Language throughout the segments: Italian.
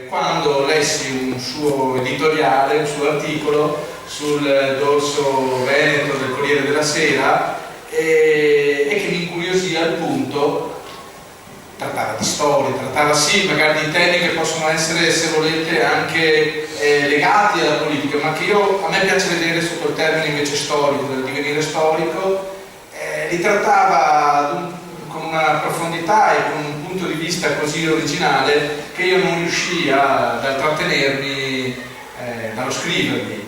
Quando lessi un suo editoriale, un suo articolo sul dorso veneto del Corriere della Sera e che mi incuriosì al punto, trattava di storia, trattava sì magari di temi che possono essere, se volete, anche legati alla politica, ma che a me piace vedere sotto il termine invece storico, del divenire storico. Li trattava con una profondità e con un punto di vista così originale che io non riuscii ad trattenermi dallo scriverli.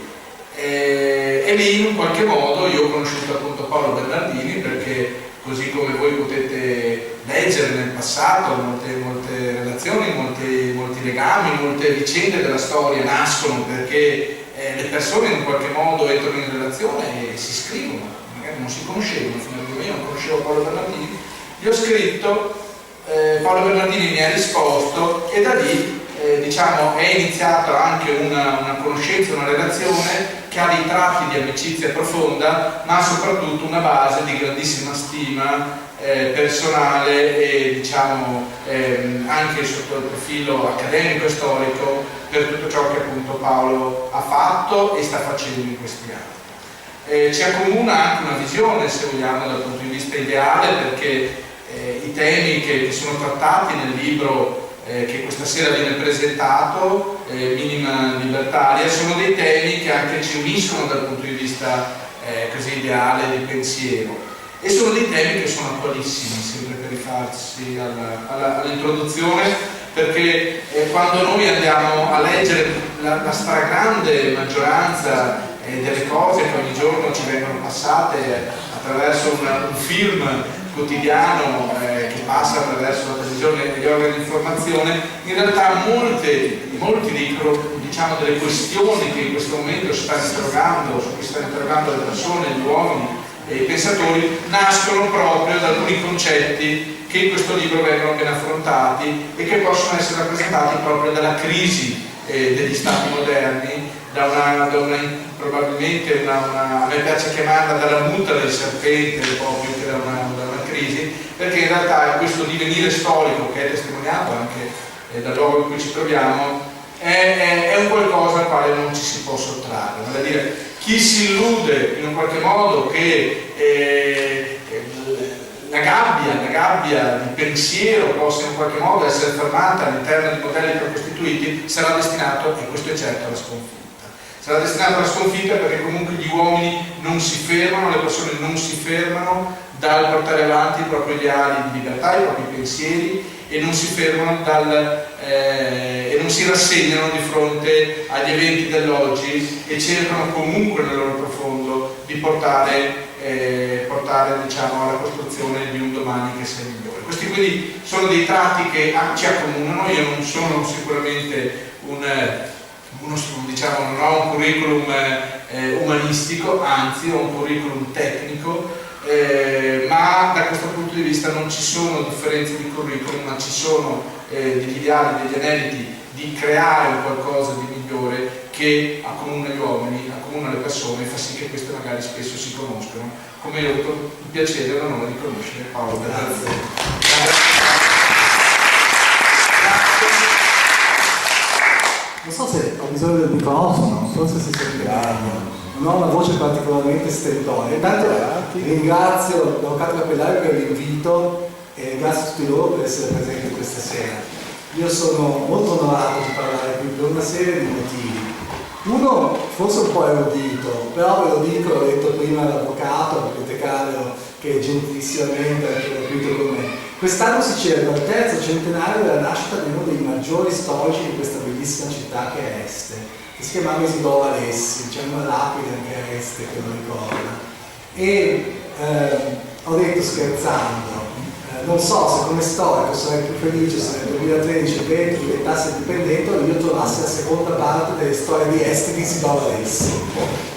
E lì in qualche modo io ho conosciuto appunto Paolo Bernardini, perché così come voi potete leggere nel passato molte relazioni, molti legami, molte vicende della storia nascono perché le persone in qualche modo entrano in relazione e si scrivono, magari non si conoscevano fino a prima. Io non conoscevo Paolo Bernardini, gli ho scritto, Paolo Bernardini mi ha risposto e da lì diciamo è iniziata anche una conoscenza, una relazione che ha dei tratti di amicizia profonda, ma soprattutto una base di grandissima stima personale e diciamo anche sotto il profilo accademico e storico per tutto ciò che appunto Paolo ha fatto e sta facendo in questi anni. Ci accomuna anche una visione, se vogliamo, dal punto di vista ideale, perché i temi che sono trattati nel libro che questa sera viene presentato, Minima Libertaria, sono dei temi che anche ci uniscono dal punto di vista così ideale di pensiero, e sono dei temi che sono attualissimi, sempre per rifarsi all'introduzione, perché quando noi andiamo a leggere la stragrande maggioranza delle cose che ogni giorno ci vengono passate attraverso un film quotidiano che passa attraverso la televisione e gli organi di informazione, in realtà molti diciamo delle questioni che in questo momento si stanno interrogando, su cui si stanno interrogando le persone, gli uomini e i pensatori, nascono proprio da alcuni concetti che in questo libro vengono ben affrontati e che possono essere rappresentati proprio dalla crisi degli stati moderni, probabilmente a me piace chiamarla dalla muta del serpente, proprio che da una crisi, perché in realtà questo divenire storico che è testimoniato anche dal luogo in cui ci troviamo è un qualcosa al quale non ci si può sottrarre. Vale a dire, chi si illude in un qualche modo che la gabbia di pensiero possa in qualche modo essere fermata all'interno di modelli precostituiti sarà destinato, e questo è certo, alla sconfitta. Sarà destinato alla sconfitta perché comunque gli uomini non si fermano, le persone non si fermano dal portare avanti i propri ideali di libertà, i propri pensieri, e non si fermano e non si rassegnano di fronte agli eventi dell'oggi e cercano comunque nel loro profondo di portare diciamo, alla costruzione di un domani che sia migliore. Questi quindi sono dei tratti che ci accomunano. Io non sono sicuramente diciamo, non ho un curriculum umanistico, anzi ho un curriculum tecnico, ma da questo punto di vista non ci sono differenze di curriculum, ma ci sono degli ideali, degli aneliti di creare un qualcosa di migliore che accomuna gli uomini, accomuna le persone e fa sì che queste magari spesso si conoscono, come io ho avuto il piacere e l'onore di conoscere Paolo Bernardini. Non so se ho bisogno del microfono, non so se si sente bene. Non ho una voce particolarmente stentoria. Intanto ringrazio l'avvocato Cappellaio per l'invito e ringrazio tutti loro per essere presenti questa sera. Io sono molto onorato di parlare qui per una serie di motivi. Uno, forse un po' erudito, però ve lo dico, l'ho detto prima all'avvocato, al bibliotecario che gentilissimamente ha interloquito con me. Quest'anno si celebra il terzo centenario della nascita di uno dei maggiori storici di questa bellissima città che è Este, che si chiamava Isidoro Alessi, c'è una lapide anche a Este che lo ricorda. E ho detto scherzando, non so se come storico sarei più felice se nel 2013 il Veneto diventasse indipendente o io trovassi la seconda parte delle storie di Este di Isidoro Alessi,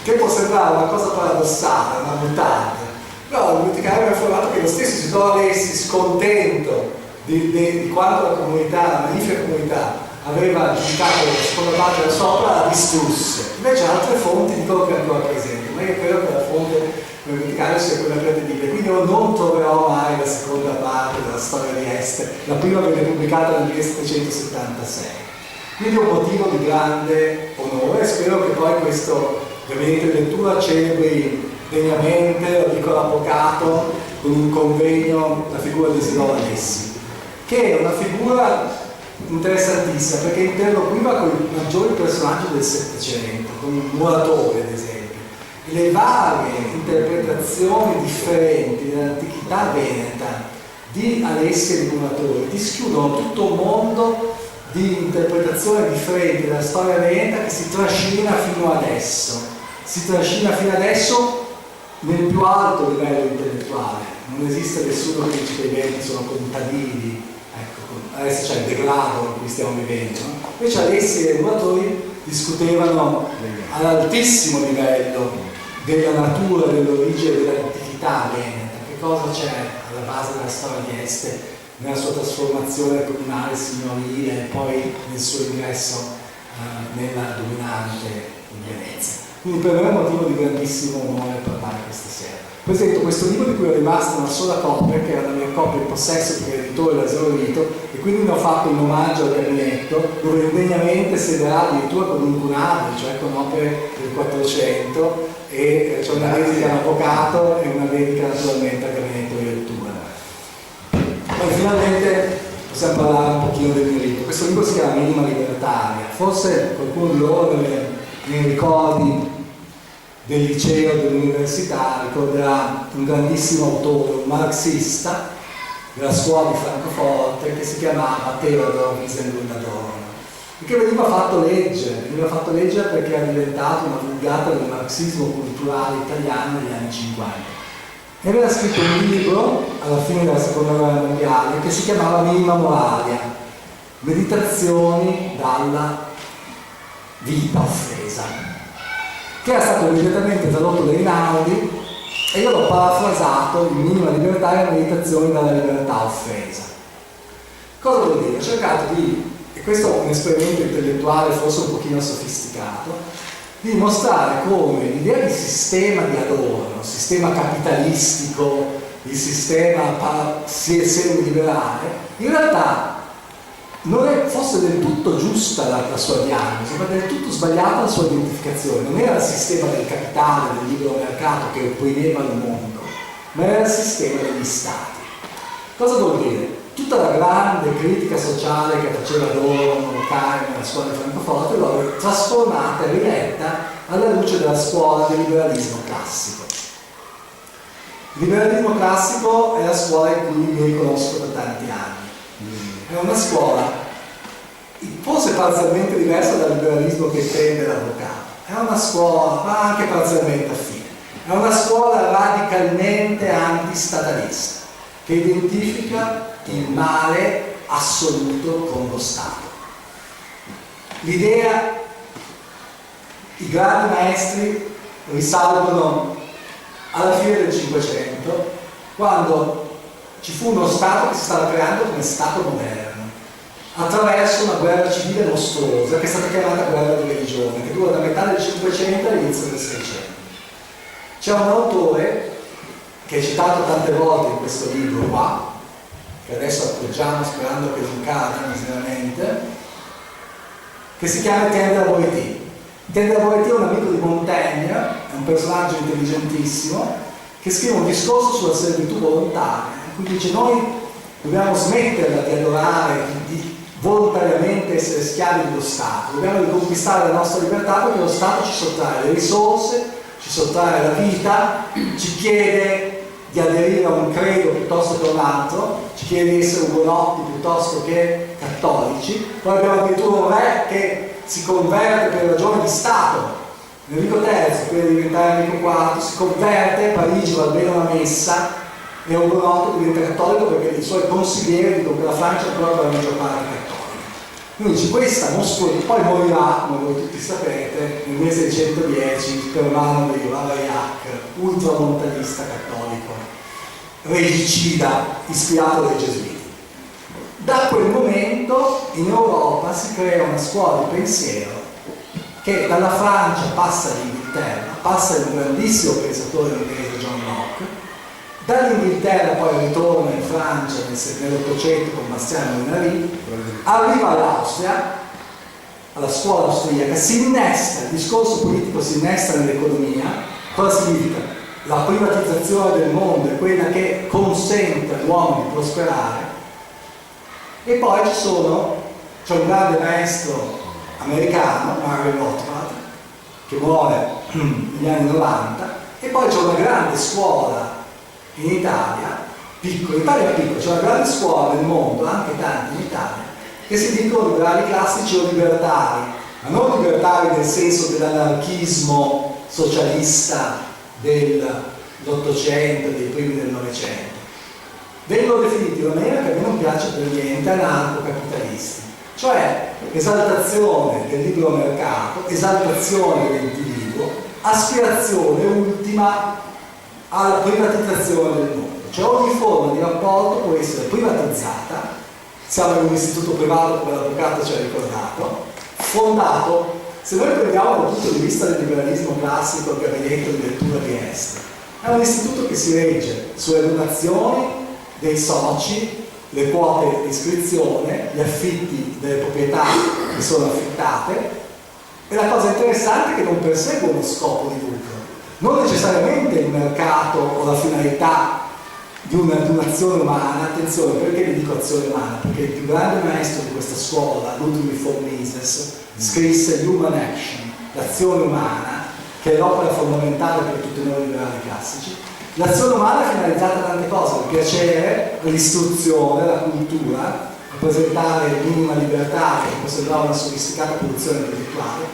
che può sembrare una cosa paradossale, una mutante. Però il bibliotecario mi ha informato che lo stesso Isidoro Alessi, scontento di quanto la comunità, la magnifica comunità, aveva giudicato la seconda parte da sopra, la distrusse. Invece altre fonti dicono che è ancora presente, ma io credo che la fonte del bibliotecario sia quella credibile. Quindi io non troverò mai la seconda parte della storia di Este, la prima venne pubblicata nel 1776. Quindi è un motivo di grande onore e spero che poi questo gabinetto di lettura celebri degnamente, lo dico all'avvocato, con un convegno la figura di Isidoro Alessi, che è una figura interessantissima perché interloquiva con i maggiori personaggi del Settecento, con il Muratore ad esempio, e le varie interpretazioni differenti dell'antichità veneta di Alessi e di Muratore dischiudono tutto un mondo di interpretazioni differenti della storia veneta che si trascina fino adesso nel più alto livello intellettuale. Non esiste nessuno che dice che i Veneti sono contadini, ecco, adesso c'è il degrado in cui stiamo vivendo, no? Invece Alessi e i Muratori discutevano all'altissimo livello della natura, dell'origine, dell'antichità veneta, che cosa c'è alla base della storia di Este nella sua trasformazione comunale, signorile e poi nel suo ingresso nella dominante in Venezia. Quindi per me è un motivo di grandissimo onore parlare questa sera. Presento questo libro di cui è rimasta una sola copia, che era la mia copia in possesso perché l'editore l'ha esaurito, e quindi ne ho fatto un omaggio al gabinetto, dove indegnamente sederà addirittura con un cunabile, cioè con opere del 400, e c'è una dedica all'avvocato e una dedica naturalmente al gabinetto di lettura. Poi finalmente possiamo parlare un pochino del mio libro. Questo libro si chiama Minima Libertaria. Forse qualcuno di loro nei ricordi del liceo, dell'università, ricorderà un grandissimo autore, un marxista della scuola di Francoforte che si chiamava Theodor Wiesengrund Adorno e che veniva fatto leggere perché era diventato una vulgata del marxismo culturale italiano negli anni 50. E aveva scritto un libro alla fine della seconda guerra mondiale che si chiamava Minima Moralia, meditazioni dalla vita offesa, che era stato immediatamente tradotto da Einaudi e io l'ho parafrasato in Minima Libertà e meditazioni dalla libertà offesa. Cosa vuol dire? Ho cercato di, e questo è un esperimento intellettuale forse un pochino sofisticato, di mostrare come l'idea di sistema di Adorno, sistema capitalistico, il sistema semi-liberale, in realtà non fosse del tutto giusta la sua diagnosi, ma del tutto sbagliata la sua identificazione. Non era il sistema del capitale, del libero mercato che opprimeva il mondo, ma era il sistema degli stati. Cosa vuol dire? Tutta la grande critica sociale che faceva Adorno, Durkheim nella scuola di Francoforte l'ho trasformata e riletta alla luce della scuola del liberalismo classico. Il liberalismo classico è la scuola in cui mi riconosco da tanti anni. È una scuola forse parzialmente diversa dal liberalismo che intende l'avvocato. È una scuola, ma anche parzialmente affine. È una scuola radicalmente antistatalista che identifica il male assoluto con lo Stato. L'idea, i grandi maestri risalgono alla fine del Cinquecento, quando ci fu uno Stato che si stava creando come Stato moderno, attraverso una guerra civile mostruosa che è stata chiamata guerra di religione, che dura da metà del Cinquecento all'inizio del Seicento. C'è un autore che è citato tante volte in questo libro qua, che adesso appoggiamo sperando che non cada miseramente, che si chiama Étienne de la Boétie. Étienne de la Boétie è un amico di Montaigne, è un personaggio intelligentissimo, che scrive un discorso sulla servitù volontaria, in cui dice: noi dobbiamo smetterla di adorare, di volontariamente essere schiavi dello Stato, dobbiamo riconquistare la nostra libertà perché lo Stato ci sottrae le risorse, ci sottrae la vita, ci chiede di aderire a un credo piuttosto che a un altro, ci chiede di essere ugonotti piuttosto che cattolici. Poi abbiamo addirittura un re che si converte per ragioni di Stato. Enrico III, prima di diventare Enrico IV, si converte, Parigi va bene una messa, è ugonotto, diventa cattolico perché i suoi consiglieri dicono che la Francia è ancora per la maggior parte cattolica. Quindi dice questa mostruosità, poi morirà, come voi tutti sapete, nel 1610 per mano di Ravaillac, ultramontanista cattolico, regicida, ispirato dai Gesuiti. Da quel momento in Europa si crea una scuola di pensiero che dalla Francia passa all'Inghilterra, passa il grandissimo pensatore inglese John Locke, dall'Inghilterra poi ritorna in Francia nell'Ottocento con Bastiano Minnarí, arriva all'Austria alla scuola austriaca, si innesta, il discorso politico si innesta nell'economia. Cosa significa? La privatizzazione del mondo è quella che consente all'uomo di prosperare. E poi c'è un grande maestro americano, Murray Rothbard, che muore negli anni 90, e poi c'è una grande scuola in Italia, piccola, c'è una grande scuola nel mondo, anche tanti in Italia, che si dicono liberali classici o libertari, ma non libertari nel senso dell'anarchismo socialista dell'Ottocento, dei primi del Novecento. Vengono definiti in una maniera che a me non piace per niente, anarcocapitalisti, cioè esaltazione del libero mercato, esaltazione dell'individuo, aspirazione ultima alla privatizzazione del mondo. Cioè ogni forma di rapporto può essere privatizzata. Siamo in un istituto privato, come l'avvocato ci ha ricordato, fondato, se noi prendiamo dal punto di vista del liberalismo classico, il gabinetto di lettura di Est, è un istituto che si regge sulle donazioni dei soci, le quote di iscrizione, gli affitti delle proprietà che sono affittate, e la cosa interessante è che non persegue uno scopo di lucro, non necessariamente il mercato o la finalità di un'azione umana. Attenzione, perché vi dico azione umana? Perché il più grande maestro di questa scuola, Ludwig von Mises, scrisse Human Action, l'azione umana, che è l'opera fondamentale per tutti noi liberali classici. L'azione umana è finalizzata a tante cose: il piacere, l'istruzione, la cultura, a presentare minima libertà, che può sembrare una sofisticata produzione intellettuale,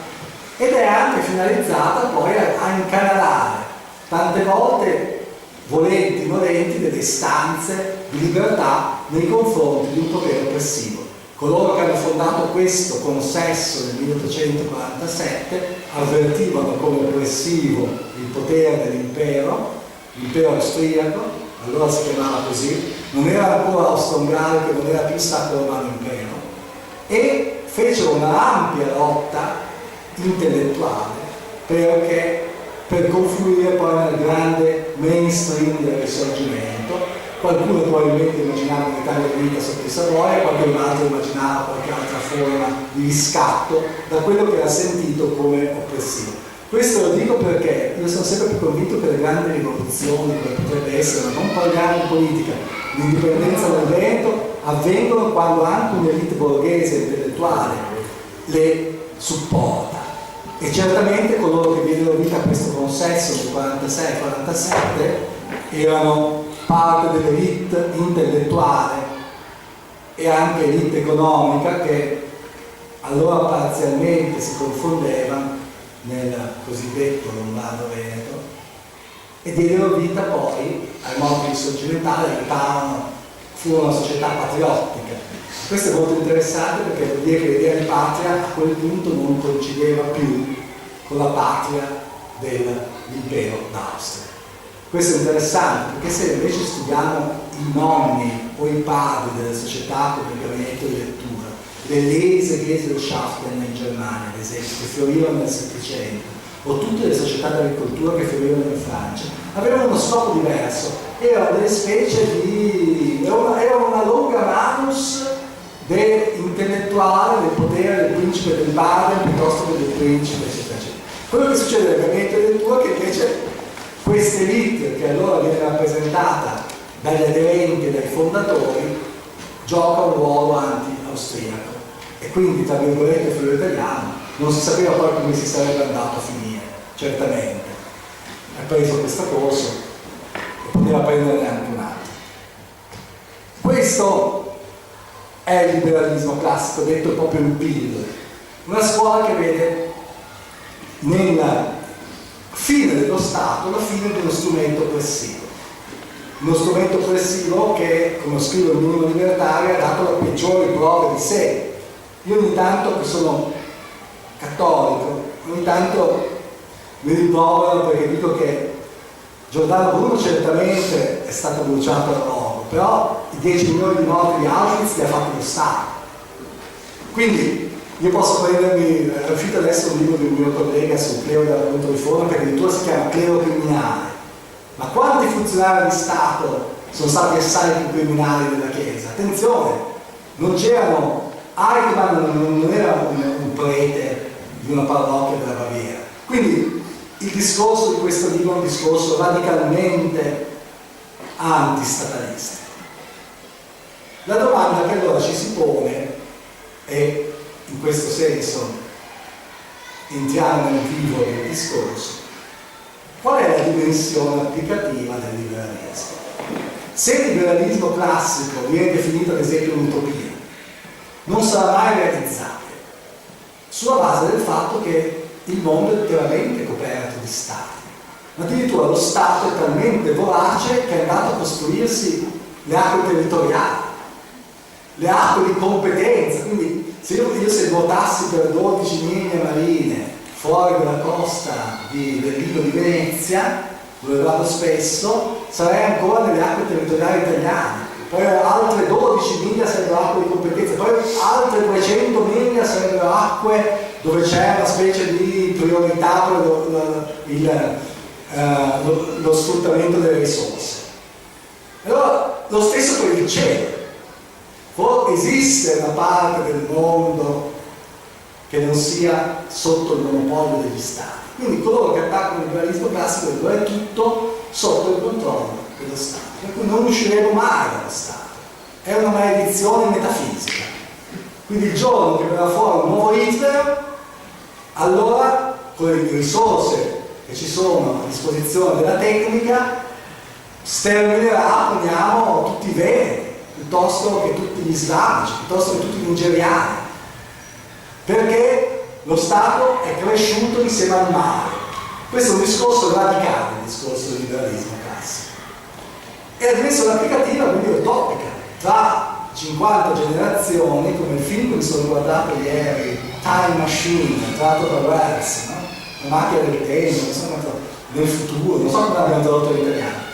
ed è anche finalizzata poi a incanalare tante volte, volenti o nolenti, delle istanze di libertà nei confronti di un potere oppressivo. Coloro che hanno fondato questo consesso nel 1847 avvertivano come oppressivo il potere dell'impero, l'impero austriaco, allora si chiamava così, non era ancora austro-ungarico, non era più Sacro Romano Impero, e fecero una ampia lotta intellettuale per confluire poi nel grande mainstream del Risorgimento. Qualcuno probabilmente immaginava un'Italia unita sotto i Savoia, qualcun altro immaginava qualche altra forma di riscatto da quello che era sentito come oppressivo. Questo lo dico perché io sono sempre più convinto che le grandi rivoluzioni, come potrebbe essere, ma non parliamo di politica, l'indipendenza del Veneto, avvengono quando anche un'elite borghese intellettuale le supporta. E certamente coloro che diedero vita a questo consesso del 46-47 erano parte dell'elite intellettuale e anche elite economica, che allora parzialmente si confondeva nel cosiddetto Lombardo Veneto, e diedero vita poi ai movimenti risorgimentali, furono una società patriottica. Questo è molto interessante perché vuol dire che l'idea di patria a quel punto non coincideva più con la patria dell'impero d'Austria. Questo è interessante perché se invece studiamo i nonni o i padri delle società come il gabinetto di lettura, le Lesegeselschaften in Germania, ad esempio, che fiorirono nel Settecento, o tutte le società d'agricoltura che fiorirono in Francia, avevano uno scopo diverso, erano delle specie di... erano una longa manus dell'intellettuale, del potere del principe del Baden piuttosto che del principe, eccetera, eccetera. Quello che succede nel gabinetto di lettura è che invece questa elite, che allora viene rappresentata dagli aderenti e dai fondatori, gioca un ruolo anti-austriaco, e quindi, tra virgolette, filo italiano, non si sapeva poi come si sarebbe andato a finire. Certamente ha preso questo corso e poteva prenderne anche un altro. Questo è il liberalismo classico, detto proprio in pillole, una scuola che vede nella fine dello Stato la fine di uno strumento oppressivo. Uno strumento oppressivo che, come scrivo il Minimo Libertario, ha dato le peggiori prove di sé. Io ogni tanto, che sono cattolico, ogni tanto mi rimproverano perché dico che Giordano Bruno certamente è stato bruciato al rogo, però i 10 milioni di morti di Auschwitz li ha fatti lo Stato. Quindi io posso prendermi, è uscito adesso un libro di un mio collega sul clero della Controriforma che addirittura si chiama Clero criminale. Ma quanti funzionari di Stato sono stati assai più criminali della Chiesa? Attenzione, non c'erano, Eichmann non era un prete di una parrocchia della Baviera. Quindi il discorso di questo libro è un discorso radicalmente antistatalista. La domanda che allora ci si pone, e in questo senso entriamo nel vivo del discorso, qual è la dimensione applicativa del liberalismo? Se il liberalismo classico viene definito ad esempio un'utopia, non sarà mai realizzabile, sulla base del fatto che il mondo è interamente coperto di stati. Addirittura lo Stato è talmente vorace che è andato a costruirsi le acque territoriali, le acque di competenza. Quindi se io votassi per 12 linee marine fuori dalla costa del Lido di Venezia, dove vado spesso, sarei ancora nelle acque territoriali italiane. Poi altre 12 miglia sarebbero acque di competenza, poi altre 200 miglia sarebbero acque dove c'è una specie di priorità per lo sfruttamento delle risorse. Allora, lo stesso per il cielo. Esiste una parte del mondo che non sia sotto il monopolio degli stati. Quindi coloro che attaccano il liberalismo classico dicono è tutto sotto il controllo dello Stato, per cui non usciremo mai dallo Stato. È una maledizione metafisica. Quindi il giorno che verrà fuori un nuovo Hitler, allora con le risorse che ci sono a disposizione della tecnica sterminerà, poniamo, tutti i veneti, piuttosto che tutti gli islamici, piuttosto che tutti gli nigeriani, perché lo Stato è cresciuto insieme al mare. Questo è un discorso radicale, il discorso del liberalismo classico. E la dimensione applicativa quindi è utopica. Tra 50 generazioni, come il film che mi sono guardato ieri, Time Machine, tratto da Wells, no? La macchina del tempo, non so quanto, del futuro, non so come l'abbiamo tradotto in italiano,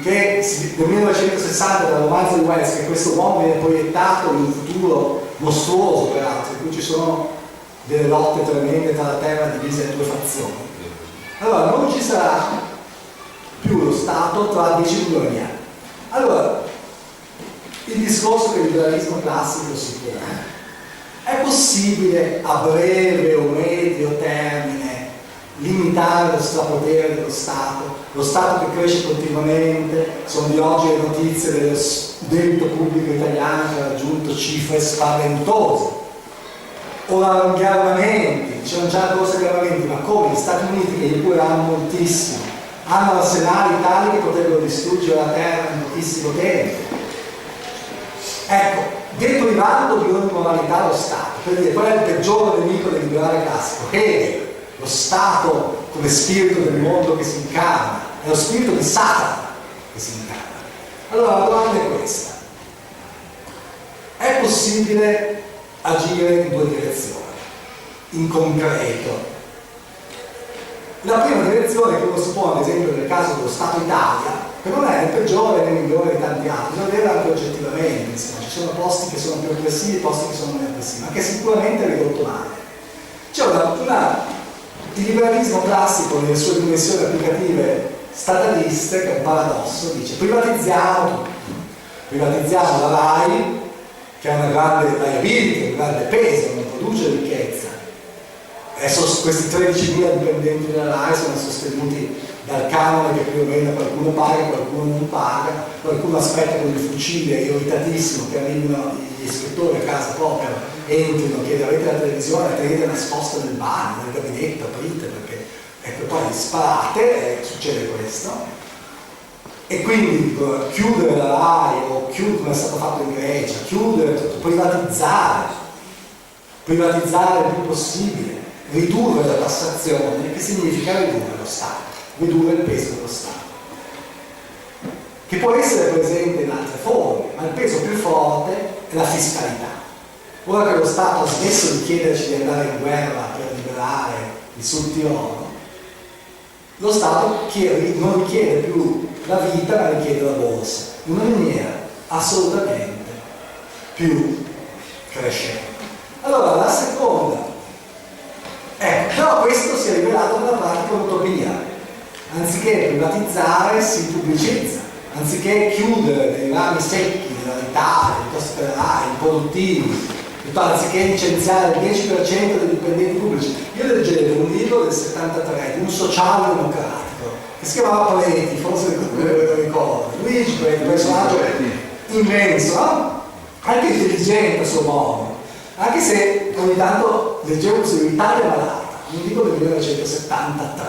che nel 1960 dal romanzo di Wells, che questo uomo viene proiettato in un futuro mostruoso peraltro, in cui ci sono delle lotte tremende tra la terra divisa in due fazioni. Allora non ci sarà più lo Stato tra 10 milioni di anni. Allora il discorso del liberalismo classico si pone: è possibile a breve o medio termine limitare lo strapotere dello Stato che cresce continuamente? Sono di oggi le notizie dello debito pubblico italiano che ha raggiunto cifre spaventose. Ora gli armamenti, c'erano già corse di armamenti, ma come gli Stati Uniti, che pure hanno moltissimo, hanno arsenali tali che potrebbero distruggere la terra in pochissimo tempo. Ecco, deprivando di ogni moralità lo Stato, per dire qual è il peggiore nemico del liberale classico? Hegel, lo Stato come spirito del mondo che si incarna, è lo spirito di Satana che si incarna. Allora la domanda è questa: è possibile agire in due direzioni, in concreto? La prima direzione che uno si pone, ad esempio nel caso dello Stato Italia, che non è il peggiore né il migliore di tanti altri, bisogna vedere anche oggettivamente, insomma, ci sono posti che sono più aggressivi e posti che sono meno aggressivi, ma che sicuramente è ridotto male. C'è il liberalismo classico nelle sue dimensioni applicative stataliste, che è un paradosso, dice privatizziamo tutto, privatizziamo la RAI, che ha una grande liability, un grande peso, non produce ricchezza. Adesso questi 13.000 dipendenti della RAI sono sostenuti dal canone che più o meno qualcuno paga, qualcuno non paga, qualcuno aspetta con il fucile, irritatissimo, che arrivino gli ispettori a casa proprio, entrino, chiedono avete la televisione, tenete nascosta nel bagno, nel gabinetto, aprite, perché ecco, poi sparate e succede questo. E quindi chiudere la RAI o chiudere, come è stato fatto in Grecia, chiudere tutto, privatizzare il più possibile, ridurre la tassazione, che significa ridurre lo Stato, ridurre il peso dello Stato, che può essere presente in altre forme, ma il peso più forte è la fiscalità. Ora che lo Stato ha smesso di chiederci di andare in guerra per liberare il Sud Tirolo, lo Stato non richiede più la vita, ma richiede la borsa, in una maniera assolutamente più crescente. Allora la seconda, però questo si è rivelato nella pratica un'utopia. Anziché privatizzare si pubblicizza, anziché chiudere dei rami secchi dell'Italia, piuttosto che i produttivi, anziché licenziare il 10% dei dipendenti pubblici. Io leggevo un libro del 73 di un socialdemocratico che si chiamava Preti, forse lo ricordo, Luigi Preti, un personaggio immenso, no? Anche intelligente a suo modo, anche se ogni tanto leggevo sull'Italia malata, un libro del 1973,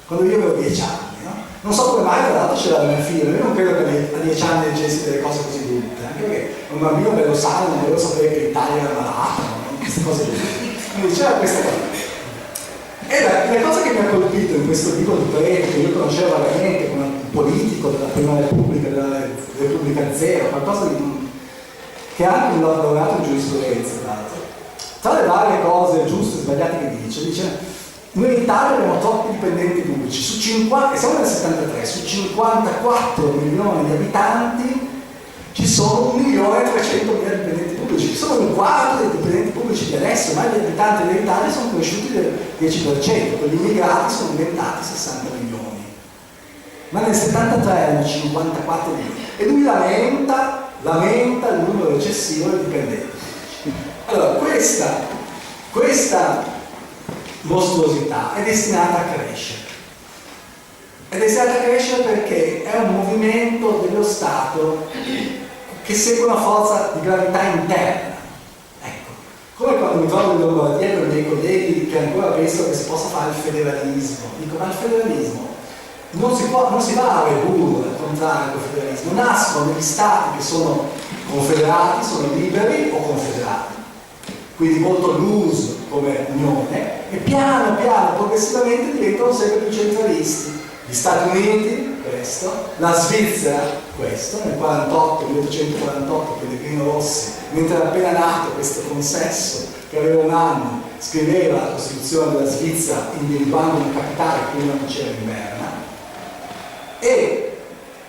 quando io avevo 10 anni, no? Non so come mai, tra l'altro c'era la mia figlia, io non credo che a 10 anni leggessi delle cose così brutte, anche perché un bambino bello sano non voleva sapere che l'Italia era malata, no? Queste cose lì. Quindi c'era questa cosa. E la cosa che mi ha colpito in questo libro di Preti, che io conoscevo vagamente come un politico della Prima Repubblica, della Repubblica Zero, qualcosa di che ha anche un laureato in giurisprudenza, tra le varie cose giuste e sbagliate che dice noi in Italia abbiamo troppi dipendenti pubblici, su 50, e siamo nel 73, su 54 milioni di abitanti ci sono 1.300.000 dipendenti pubblici, ci sono un quarto dei dipendenti pubblici di adesso, ma gli abitanti dell'Italia sono cresciuti del 10%, quelli immigrati sono diventati 60 milioni, ma nel 73 erano 54 milioni, e lui lamenta il numero eccessivo di dipendenti. Allora, questa mostruosità è destinata a crescere. È destinata a crescere perché è un movimento dello Stato che segue una forza di gravità interna. Ecco, come quando mi trovo in Lombardia con i miei colleghi che ancora pensano che si possa fare il federalismo. Dico, ma il federalismo non si va a reburre, al contrario del federalismo, nascono degli stati che sono confederati, sono liberi o confederati, quindi molto loose come unione, e piano piano, progressivamente diventano sempre più centralisti. Gli Stati Uniti, questo, la Svizzera, questo, nel 1848, Pellegrino Rossi, mentre era appena nato questo consesso, che aveva un anno, scriveva la Costituzione della Svizzera individuando una capitale che prima non c'era in Berna. E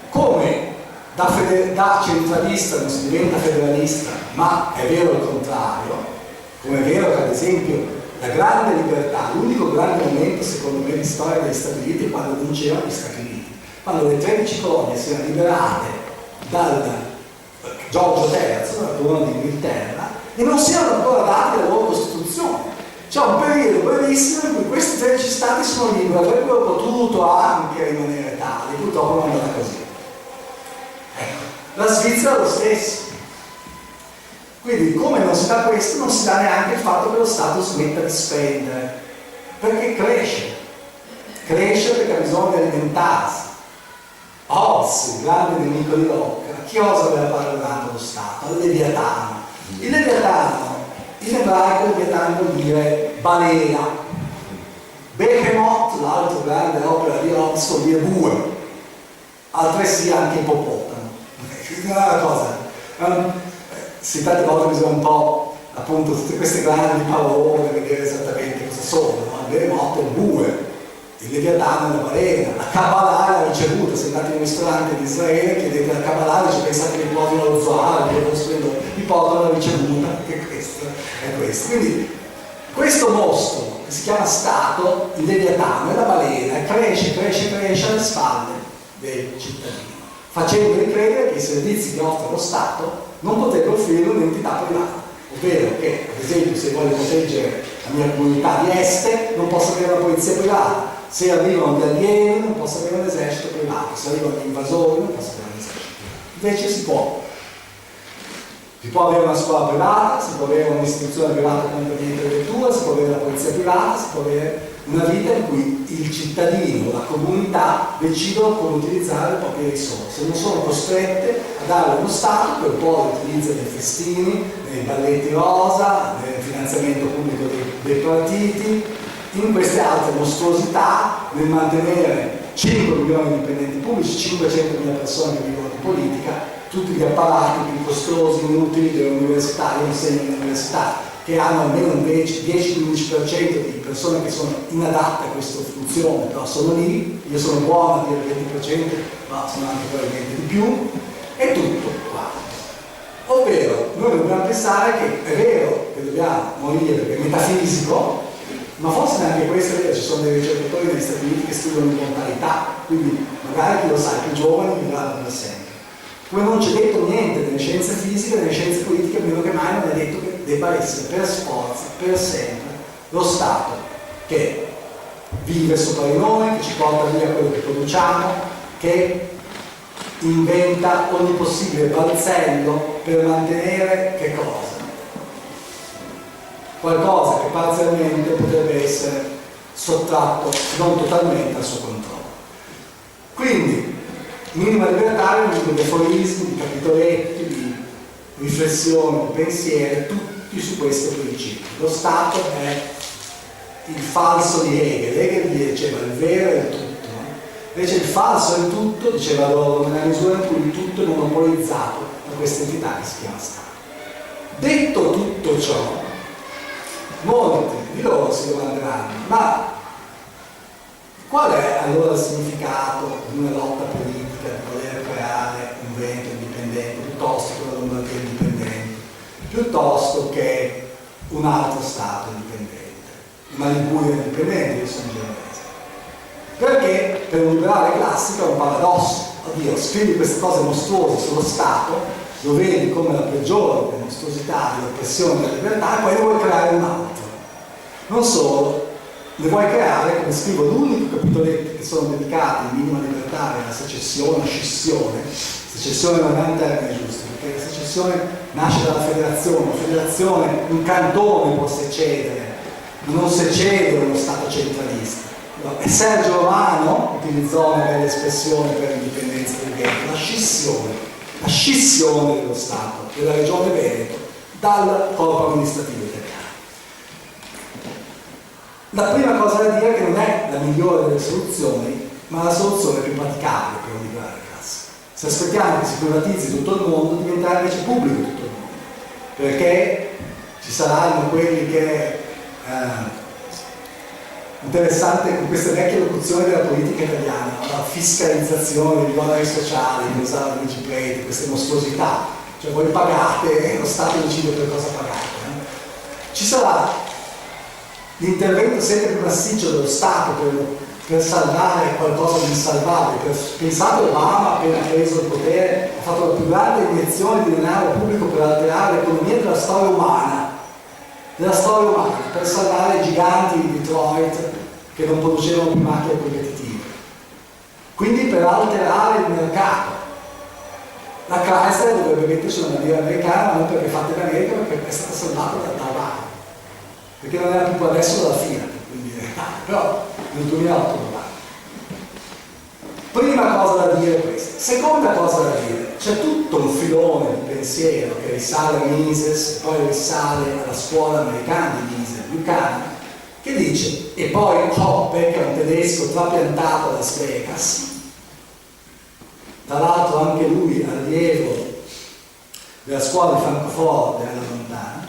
come da centralista non si diventa federalista, ma è vero il contrario, come è vero che ad esempio la grande libertà, l'unico grande momento secondo me di storia degli Stati Uniti è quando vincevano gli Stati Uniti, quando le 13 colonie si erano liberate dal Giorgio III, dalla corona d'Inghilterra, e non si erano ancora date la loro Costituzione. C'è un periodo brevissimo in cui questi 13 stati sono liberi, avrebbero potuto anche rimanere tali, purtroppo non è andata così. Ecco, la Svizzera è lo stesso. Quindi, come non si dà questo, non si dà neanche il fatto che lo Stato smetta di spendere, perché cresce perché ha bisogno di alimentarsi. Hobbes, il grande nemico di Locke, a chi osa aveva paragonato lo Stato? Al Leviatano. Il Leviatano, in ebraico il Leviatano vuol dire balena. Behemoth, l'altra grande opera di Hobbes, vuol dire bue, altresì anche ippopotamo. È una cosa. Si tante volte bisogna un po', appunto, tutte queste grandi parole per vedere esattamente cosa sono, no? Il Behemoth è il bue, il Leviatano è la balena, la Kabbalah l'ha ricevuta. Se andate in un ristorante di Israele, chiedete alla Kabbalah, dice pensate che portino lo zoare, vi portano la ricevuta, che questo è questo. Quindi questo mostro che si chiama Stato, il Leviatano, è la balena, e cresce alle spalle dei cittadini, facendoli credere che i servizi che offre lo Stato non potrebbero offrire un'entità privata, ovvero che, ad esempio, se voglio proteggere la mia comunità di Este, non posso avere una polizia privata, se arrivano gli alieni non posso avere un esercito privato, se arrivano gli invasori non posso avere un esercito privato. Invece si può avere una scuola privata, si può avere un'istituzione privata con proveniente di lettura, si può avere la polizia privata, si può avere una vita in cui il cittadino, la comunità decidono come utilizzare le proprie risorse, non sono costrette a dare uno Stato per poi utilizza dei festini, dei balletti rosa, del finanziamento pubblico dei partiti, in queste altre mostruosità nel mantenere 5 milioni di dipendenti pubblici, 500.000 persone che vivono di politica, tutti gli apparati più costosi, inutili delle università, io insegno in università, che hanno almeno un 10-15% di persone che sono inadatte a questa funzione, però sono lì, io sono buono a dire il 20%, ma sono anche probabilmente di più, è tutto qua. Ovvero, noi dobbiamo pensare che è vero che dobbiamo morire perché è metafisico, ma forse neanche questo è vero, ci sono dei ricercatori negli Stati Uniti che studiano l'immortalità, quindi magari chi lo sa, i più giovani vivranno per sempre. Come non c'è detto niente nel nelle scienze fisiche, nelle scienze politiche, meno che mai non è detto che debba essere per forza, per sempre, lo Stato che vive sopra di noi, che ci porta via quello che produciamo, che inventa ogni possibile balzello per mantenere che cosa? Qualcosa che parzialmente potrebbe essere sottratto, non totalmente, al suo controllo. Quindi, minima libertà, di aforismi, di capitoletti, di riflessioni, di pensieri, tutti su questo principio. Lo Stato è il falso di Hegel. Hegel gli diceva il vero è il tutto. Invece il falso è il tutto, diceva loro, nella misura in cui il tutto è monopolizzato da questa entità che si chiama Stato. Detto tutto ciò, molti di loro si domanderanno, ma qual è allora il significato di una lotta politica, di voler creare un Veneto indipendente, piuttosto che una Lombardia indipendente, piuttosto che un altro Stato indipendente, una Liguria indipendente, io sono genovese? Perché per un liberale classico è un paradosso. Oddio, scrivi queste cose mostruose sullo Stato, lo vedi come la peggiore mostruosità dell'oppressione della libertà, e poi ne vuoi creare un altro. Non solo, ne vuoi creare, come scrivo, l'unico capitoletto che sono dedicati in minima libertà alla secessione, scissione. Secessione non è un termine giusto, perché la secessione nasce dalla federazione, la federazione, un cantone può secedere, non secede uno Stato centralista. E Sergio Romano utilizzò una bella espressione per l'indipendenza del Veneto, la scissione dello Stato, della regione Veneto, dal corpo amministrativo italiano. La prima cosa da dire è che non è la migliore delle soluzioni, ma la soluzione più praticabile per un liberale classico. Se aspettiamo che si privatizzi tutto il mondo, diventerà invece pubblico tutto il mondo, perché ci saranno quelli che interessante con queste vecchie locuzioni della politica italiana, la fiscalizzazione degli oneri sociali, che usava Luigi Preti, queste mostruosità, cioè voi pagate e lo Stato decide per cosa pagate. Ci sarà l'intervento sempre più massiccio dello Stato per salvare qualcosa di insalvabile. Pensate, Obama, appena preso il potere, ha fatto la più grande iniezione di denaro pubblico per alterare l'economia della storia umana, per salvare i giganti di Detroit che non producevano più macchine competitive, quindi per alterare il mercato. La Chrysler dovrebbe metterci una bandiera americana, ma non perché fatta in America, ma perché è stata salvata da Obama, perché non era più adesso dalla Fiat, quindi, però nel 2008 lo va. Prima cosa da dire è questa. Seconda cosa da dire, c'è tutto un filone di pensiero che risale a Mises e poi risale alla scuola americana di Mises, Buchanan, che dice, e poi Hoppe, che è un tedesco trapiantato a Las Vegas, tra l'altro anche lui allievo della scuola di Francoforte alla lontana,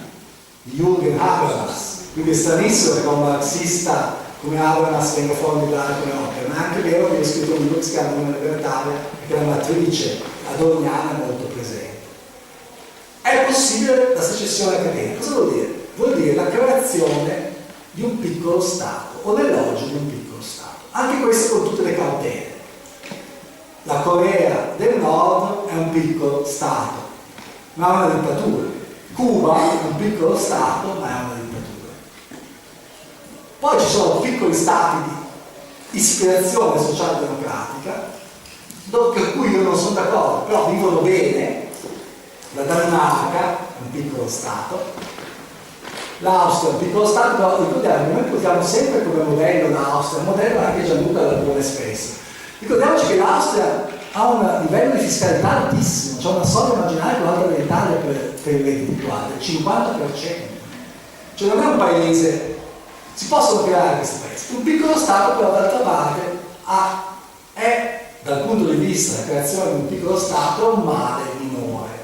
di Jürgen Habermas, quindi è stranissimo che un marxista come Habermas venga fuori di là come Hoppe, ma è anche vero che ha scritto un libro che si chiama Una libertaria, che la matrice adorniana è molto presente. È possibile la secessione accademica. Cosa vuol dire? Vuol dire la creazione di un piccolo Stato, o nell'oggi di un piccolo Stato. Anche questo con tutte le cautele. La Corea del Nord è un piccolo Stato, ma è una dittatura. Cuba è un piccolo Stato, ma è una dittatura. Poi ci sono piccoli Stati di ispirazione socialdemocratica, per cui io non sono d'accordo, però vivono bene. La Danimarca è un piccolo Stato, l'Austria è un piccolo Stato, però ricordiamo, noi portiamo sempre come modello l'Austria, modello anche Gianluca Labone spesso. Ricordiamoci che l'Austria ha un livello di fiscalità altissimo, c'è una soglia marginale con l'altra dell'Italia per i redditi più alti, il 50%. Cioè non è un paese, si possono creare questi paesi. Un piccolo Stato però d'altra parte è, dal punto di vista della creazione di un piccolo Stato, un male minore.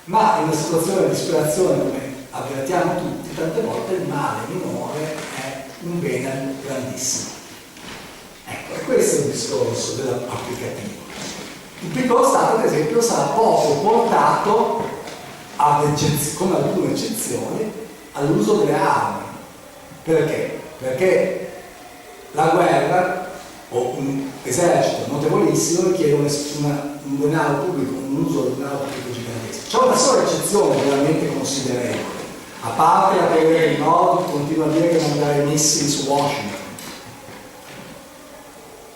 Ma in una situazione di disperazione come avvertiamo tutti, tante volte il male minore è un bene grandissimo. Ecco, e questo è il discorso dell'applicativo. Il piccolo Stato, ad esempio, sarà poco portato, con alcune eccezioni, all'uso delle armi. Perché? Perché la guerra o un esercito notevolissimo richiede un denaro pubblico, un uso del denaro pubblico gigantesco. considerevoli. A parte la Corea del Nord continua a dire che mandare missili su Washington.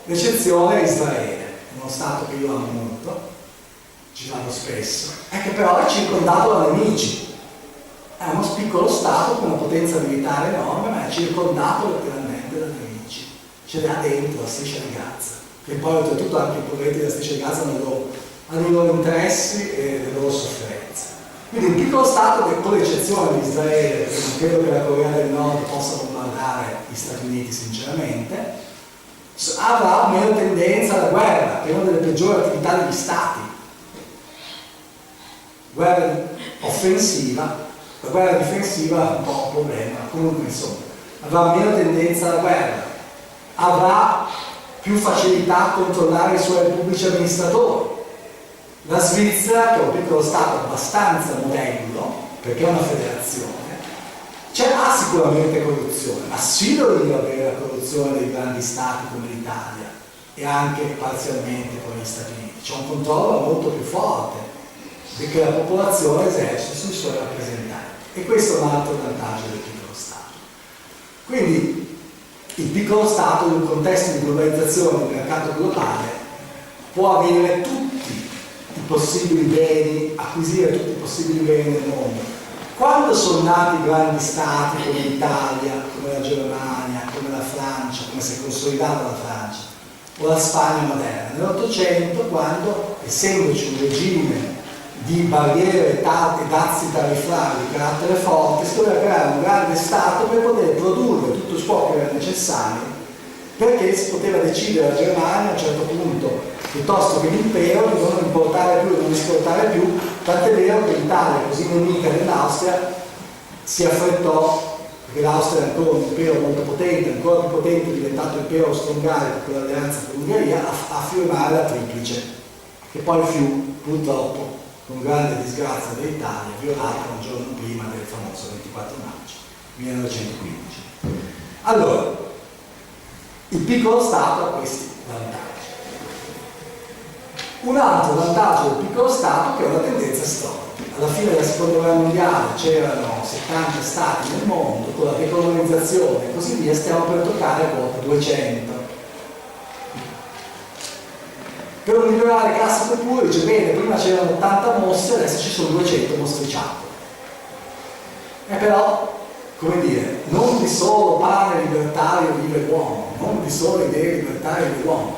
L'eccezione è Israele, uno stato che io amo molto, ci vado spesso, è che però è circondato da nemici. È uno piccolo stato con una potenza militare enorme, ma è circondato letteralmente da nemici. Ce l'ha dentro la striscia di Gaza, che poi oltretutto anche i poveretti della striscia di Gaza hanno i loro interessi e le loro sofferenze. Quindi un piccolo stato che, con l'eccezione di Israele, che non credo che la Corea del Nord possa bombardare gli Stati Uniti sinceramente, avrà meno tendenza alla guerra, che è una delle peggiori attività degli stati. Guerra offensiva, la guerra difensiva è un po' un problema, comunque insomma, avrà meno tendenza alla guerra, avrà più facilità a controllare i suoi pubblici amministratori. La Svizzera, che è un piccolo stato abbastanza modello, perché è una federazione, ha sicuramente corruzione, ma sfido io avere la corruzione dei grandi stati come l'Italia e anche parzialmente come gli Stati Uniti. C'è un controllo molto più forte perché la popolazione esercita sui suoi rappresentanti, e questo è un altro vantaggio del piccolo stato. Quindi il piccolo stato in un contesto di globalizzazione del mercato globale può avere tutti i possibili beni, acquisire tutti i possibili beni del mondo. Quando sono nati grandi stati come l'Italia, come la Germania, come la Francia, come si è consolidata la Francia, o la Spagna moderna? Nell'Ottocento, quando, essendoci un regime di barriere e dazi tariffari di carattere forte, si doveva creare un grande stato per poter produrre tutto ciò che era necessario, perché si poteva decidere la Germania a un certo punto, piuttosto che l'impero, di non importare più e non esportare più, tant'è vero che l'Italia, così nemica dell'Austria, si affrettò, perché l'Austria è ancora un impero molto potente, ancora più potente, è diventato impero austro-ungarico con l'alleanza con l'Ungheria, a firmare la Triplice, che poi fu purtroppo, con grande disgrazia dell'Italia, violata un giorno prima del famoso 24 maggio 1915. Allora, il piccolo Stato ha questi vantaggi. Un altro vantaggio del piccolo Stato che è una tendenza storica. Alla fine della seconda guerra mondiale c'erano 70 stati nel mondo, con la decolonizzazione e così via stiamo per toccare quota 200. Per un liberale classico puro dice bene, prima c'erano 80 mostri, adesso ci sono 200 mostriciati. E però, come dire, non di solo pane libertario vive l'uomo, non di solo idee libertarie vive l'uomo.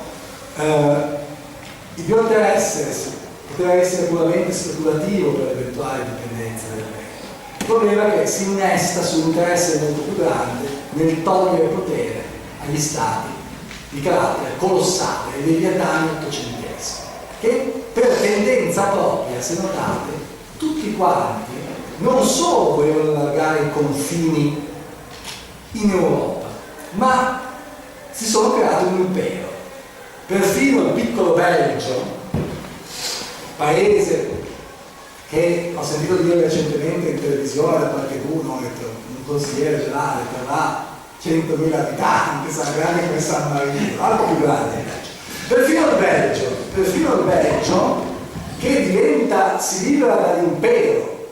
Il mio interesse poteva essere puramente speculativo per l'eventuale dipendenza del regno. Il problema è che si innesta su un interesse molto più grande nel togliere potere agli stati di carattere colossale e dei leviatani ottocenteschi, che per tendenza propria, se notate, tutti quanti non solo volevano allargare i confini in Europa, ma si sono creati un impero. Perfino il piccolo Belgio, paese che ho sentito dire recentemente in televisione da qualcuno, un consigliere generale, che avrà 100.000 abitanti, sarà grande come San Marino, algo più grande invece. Perfino il Belgio che diventa, si libera dall'impero,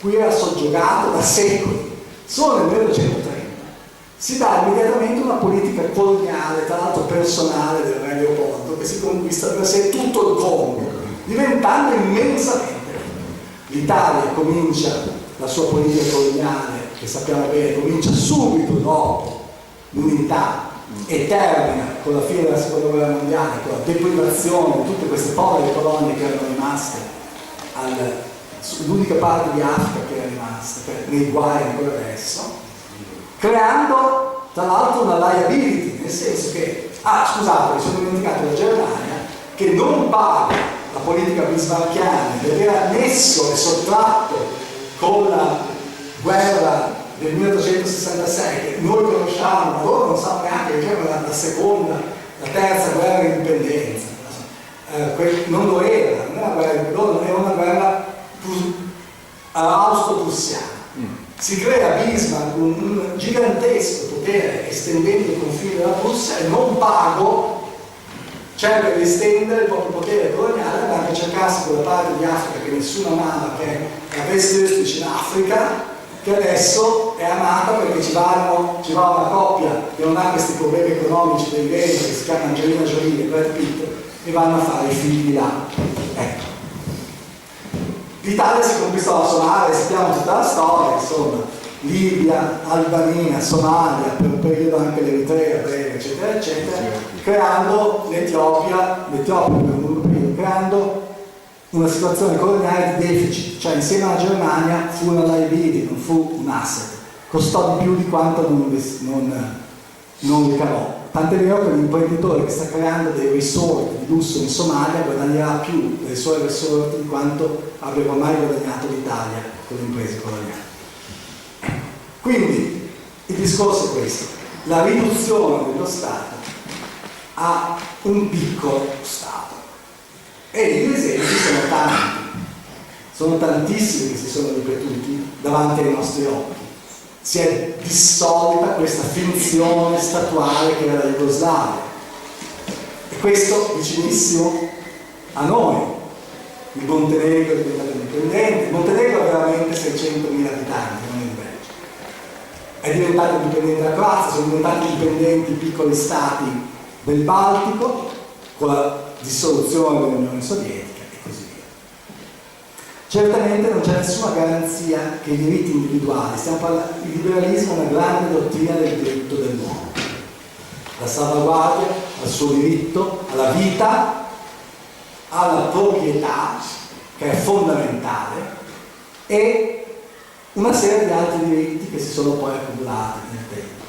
cui era soggiogato da secoli, solo nel 1930. Si dà immediatamente una politica coloniale, tra l'altro personale, del re Leopoldo, che si conquista per sé tutto il Congo, diventando immensamente ricco. L'Italia comincia la sua politica coloniale, che sappiamo bene, comincia subito dopo l'unità e termina con la fine della seconda guerra mondiale, con la deprivazione di tutte queste povere colonie che erano rimaste l'unica parte di Africa che era rimasta nei guai ancora adesso, creando tra l'altro una liability, nel senso che, scusate, mi sono dimenticato la Germania, che non paga la politica bismarckiana di aver annesso e sottratto con la guerra del 1866, che noi conosciamo, ma loro non sanno neanche che era la seconda, la terza guerra di indipendenza. Non lo era, non era una guerra, loro era una guerra austro-prussiana. Si crea Bismarck un gigantesco potere estendendo il confine della Prussia e non pago cerca di estendere il proprio potere coloniale, andando a cercarsi quella parte di Africa che nessuno amava, che è la West-Östlich in Africa, che adesso è amata perché ci va una coppia che non ha questi problemi economici dei veri, che si chiama Angelina Jolie e Brad Pitt, e vanno a fare i figli là. Ecco. L'Italia si conquistò la Somalia, sappiamo tutta la storia, insomma, Libia, Albania, Somalia, per un periodo anche l'Eritrea, eccetera, eccetera, creando l'Etiopia per un lungo periodo, creando una situazione coloniale di deficit, cioè insieme alla Germania fu una liability, non fu un asset, costò di più di quanto non ricavò. Tant'è vero che l'imprenditore che sta creando dei resort di lusso in Somalia guadagnerà più dai suoi resort di quanto aveva mai guadagnato l'Italia con le imprese coloniali. Quindi il discorso è questo: la riduzione dello Stato a un piccolo Stato. E gli esempi sono tantissimi che si sono ripetuti davanti ai nostri occhi. Si è dissolta questa finzione statuale che era la Jugoslavia, e questo vicinissimo a noi. Il Montenegro è diventato indipendente, il Montenegro ha veramente 600.000 abitanti, non il Belgio. È diventato indipendente la Croazia, sono diventati indipendenti i piccoli stati del Baltico con la dissoluzione dell'Unione Sovietica e così via. Certamente non c'è nessuna garanzia che i diritti individuali, il liberalismo è una grande dottrina del diritto dell'uomo, la salvaguardia al suo diritto alla vita, alla proprietà, che è fondamentale, e una serie di altri diritti che si sono poi accumulati nel tempo.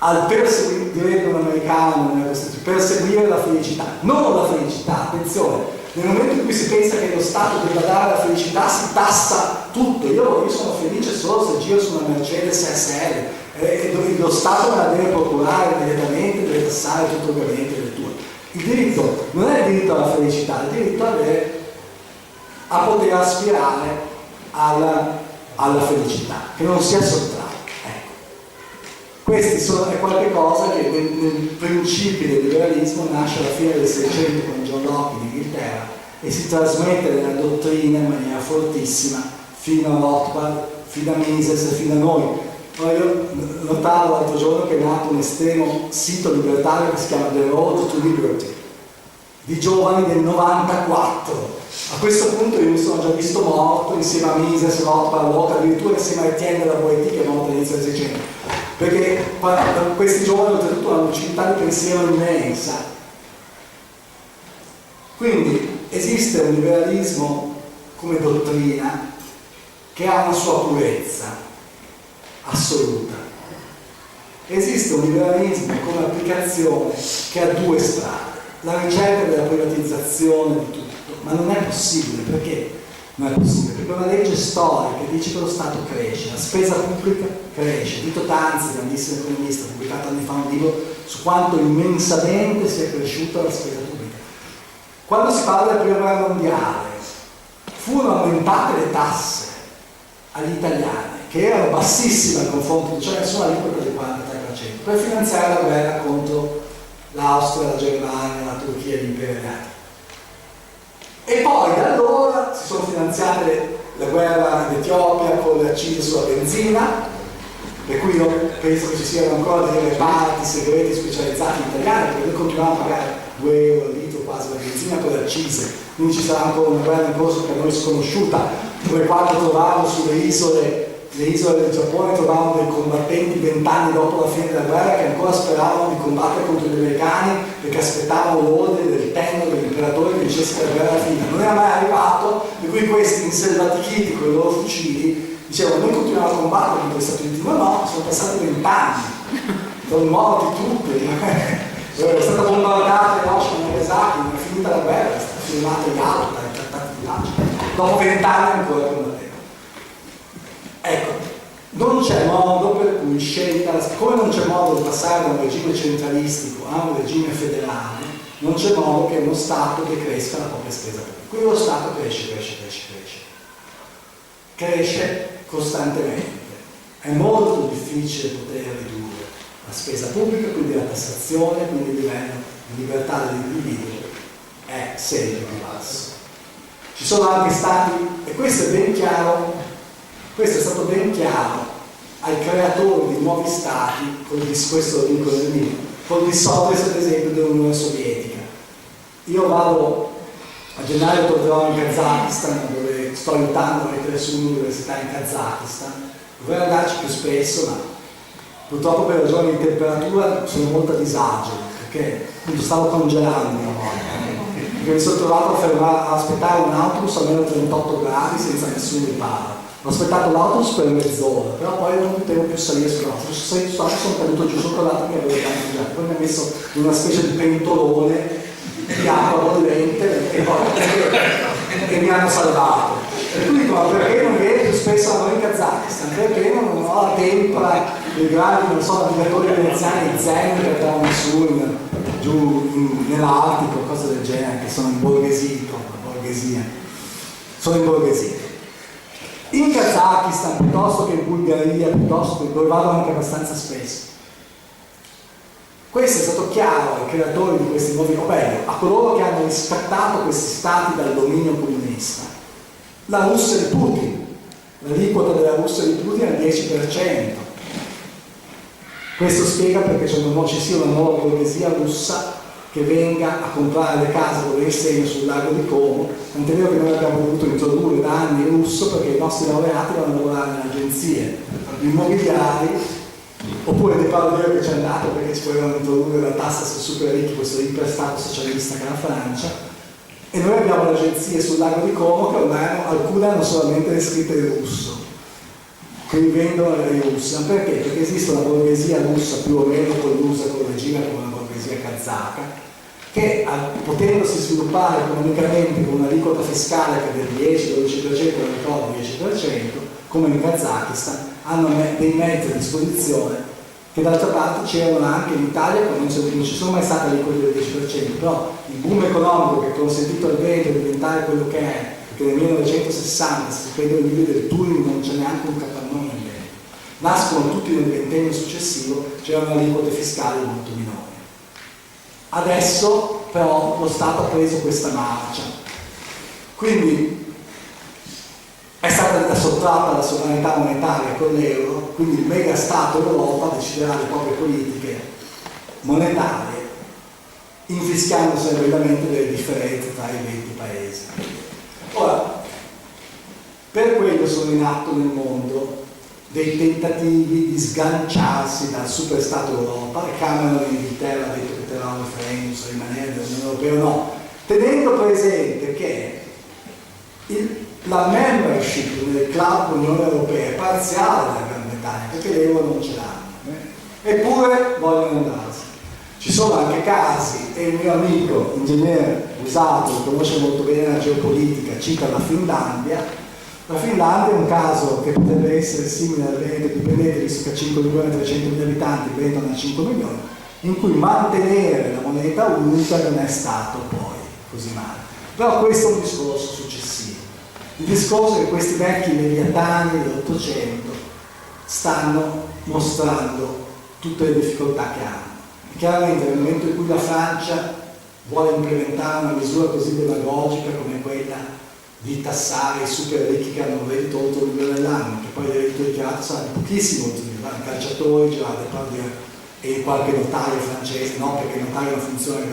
Al perseguire, direbbe un americano nella Costituzione, perseguire la felicità, non la felicità, attenzione, nel momento in cui si pensa che lo Stato debba dare la felicità si tassa tutto. Io sono felice solo se giro su una Mercedes SL, e lo Stato me la deve procurare immediatamente, deve tassare tutto ovviamente le tue. Il diritto non è il diritto alla felicità, è il diritto a poter aspirare alla felicità, che non sia sottratta. Questo è qualcosa che nel principio del liberalismo nasce alla fine del Seicento con John Locke in Inghilterra e si trasmette nella dottrina in maniera fortissima fino a Rothbard, fino a Mises e fino a noi. Ora io notavo l'altro giorno che è nato un estremo sito libertario che si chiama The Road to Liberty, di giovani del 94. A questo punto io mi sono già visto morto insieme a Mises, Rothbard, Locke, addirittura insieme a Etienne de la Boétie che è morto all'inizio del Seicento. Perché questi giovani hanno ottenuto una lucidità di pensiero immensa. Quindi esiste un liberalismo come dottrina che ha una sua purezza assoluta. Esiste un liberalismo come applicazione che ha due strade: la ricerca della privatizzazione di tutto, ma non è possibile. Perché? Non è possibile, perché una legge storica dice che lo Stato cresce, la spesa pubblica cresce. Vito Tanzi, grandissimo economista, ha pubblicato anni fa un libro su quanto immensamente sia cresciuta la spesa pubblica. Quando si parla della Prima Guerra Mondiale, furono aumentate le tasse agli italiani, che erano bassissime al confronto, cioè nessuna aliquota del 43%, per finanziare la guerra contro l'Austria, la Germania, la Turchia e gli imperi alleati. E poi da allora si sono finanziate la guerra in Etiopia con le accise sulla benzina, per cui io penso che ci siano ancora dei reparti segreti specializzati italiani, perché noi continuiamo a pagare 2 euro al litro quasi la benzina con le accise, quindi ci sarà ancora una guerra in corso per noi sconosciuta, dove quando trovavo sulle isole del Giappone trovavano dei combattenti 20 anni dopo la fine della guerra che ancora speravano di combattere contro gli americani perché aspettavano l'ordine del tenno dell'imperatore che dicesse che la guerra era finita. Non era mai arrivato, per cui questi inselvatichiti con i loro fucili dicevano: noi continuiamo a combattere con gli Stati Uniti. No, sono passati 20 anni, sono morti tutti, è stata bombardata Hiroshima e Nagasaki, non è finita la guerra, è stata firmata Yalta, i trattati di pace, dopo 20 anni ancora combattevano. Ecco, non c'è modo per cui scelta, come non c'è modo di passare da un regime centralistico a un regime federale, non c'è modo che uno Stato decresca la propria spesa pubblica. Quindi lo Stato cresce costantemente. È molto difficile poter ridurre la spesa pubblica, quindi la tassazione, quindi il livello di libertà dell'individuo è sempre più basso. Ci sono anche stati, e questo è ben chiaro, questo è stato ben chiaro ai creatori di nuovi stati, questo lo dico nel mio, col dissolversi ad esempio dell'Unione Sovietica. Io vado a gennaio, tornerò in Kazakistan, dove sto aiutando a mettere su un'università in Kazakistan. Dovrei andarci più spesso, ma purtroppo per ragioni di temperatura sono molto a disagio, perché appunto stavo congelando una volta, perché mi sono trovato a aspettare un autobus a meno 38 gradi senza nessun riparo. Ho aspettato l'autobus per mezz'ora, però poi non potevo più salire sull'autobus. Sono caduto giù sotto l'altro che avevo cambiato, poi mi ha messo in una specie di pentolone di acqua bollente e mi hanno salvato. E tu dico, ma perché non vieni più spesso a noi in Kazakistan? Perché non ho la tempra dei grandi, non so, navigatori veneziani zen che andavano giù nell'Artico, cose del genere, che sono imborghesito, la borghesia. Sono imborghesito. In Kazakistan, piuttosto che in Bulgaria, piuttosto che dove vado anche abbastanza spesso, questo è stato chiaro ai creatori di questi nuovi, o meglio, a coloro che hanno riscattato questi stati dal dominio comunista. La Russia di Putin, l'aliquota della Russia di Putin è al 10%. Questo spiega perché ci sia una nuova borghesia russa che venga a comprare le case dove insegno sul lago di Como, tant'è vero che noi abbiamo dovuto introdurre da anni il russo perché i nostri laureati vanno a lavorare in agenzie immobiliari, oppure ti parlo io che c'è andato perché ci volevano introdurre la tassa sui super ricchi, questo iperstato socialista che è la Francia, e noi abbiamo le agenzie sul lago di Como che ormai alcune hanno solamente le scritte in russo, quindi vendono in russo. Perché? Perché esiste una borghesia russa più o meno collusa con il regime come una borghesia kazaka, che potendosi sviluppare economicamente con un'aliquota fiscale che è del 10-12%, non ricordo 10%, come in Kazakistan, hanno dei mezzi a disposizione che d'altra parte c'erano anche in Italia, non ci sono mai state aliquote del 10%, però il boom economico che ha consentito al Veneto di diventare quello che è, perché nel 1960, se si prende il libro del Turing, non c'è neanche un capannone in Veneto, nascono tutti nel ventennio successivo, c'erano aliquote fiscali molto minori. Adesso però lo Stato ha preso questa marcia, quindi è stata sottratta la sovranità monetaria con l'euro, quindi il mega Stato Europa deciderà le proprie politiche monetarie infischiando severamente delle differenze tra i 20 paesi. Ora, per quello sono in atto nel mondo dei tentativi di sganciarsi dal superstato Europa. La Camera d'Inghilterra ha detto che terrà un referendum se rimanere nell'Unione Europea o no, tenendo presente che la membership nel club Unione Europea è parziale della Gran Bretagna, perché l'euro non ce l'hanno, eppure vogliono andarsene. Ci sono anche casi, e il mio amico ingegnere Usato, che conosce molto bene la geopolitica, cita la Finlandia. La Finlandia è un caso che potrebbe essere simile al Veneto dipendente, visto che ha 5.300.000 abitanti, il Veneto ne ha 5 milioni, in cui mantenere la moneta unica non è stato poi così male. Però questo è un discorso successivo. Il discorso è che questi vecchi leviatani dell'Ottocento stanno mostrando tutte le difficoltà che hanno. E chiaramente nel momento in cui la Francia vuole implementare una misura così demagogica come quella di tassare i super ricchi che hanno un reddito oltre $1 milione all'anno, che poi il reddito dichiarato sarà di pochissimo, i calciatori, e qualche notaio francese, no, perché il notaio è una funzione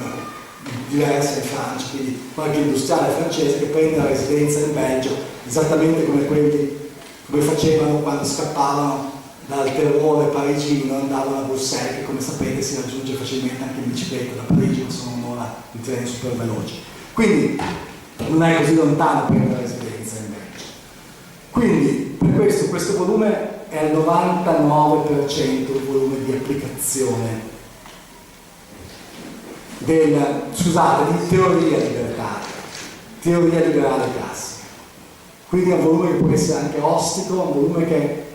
diversa in Francia, quindi qualche industriale francese che prende la residenza in Belgio, esattamente come come facevano quando scappavano dal terrore parigino, andavano a Bruxelles, che come sapete si raggiunge facilmente anche in bicicletta da Parigi, ma sono un'ora di treni super veloci. Quindi non è così lontano prendere la residenza in Belgio. Quindi per questo volume è al 99% il volume di applicazione di teoria liberale classica. Quindi è un volume che può essere anche ostico, un volume che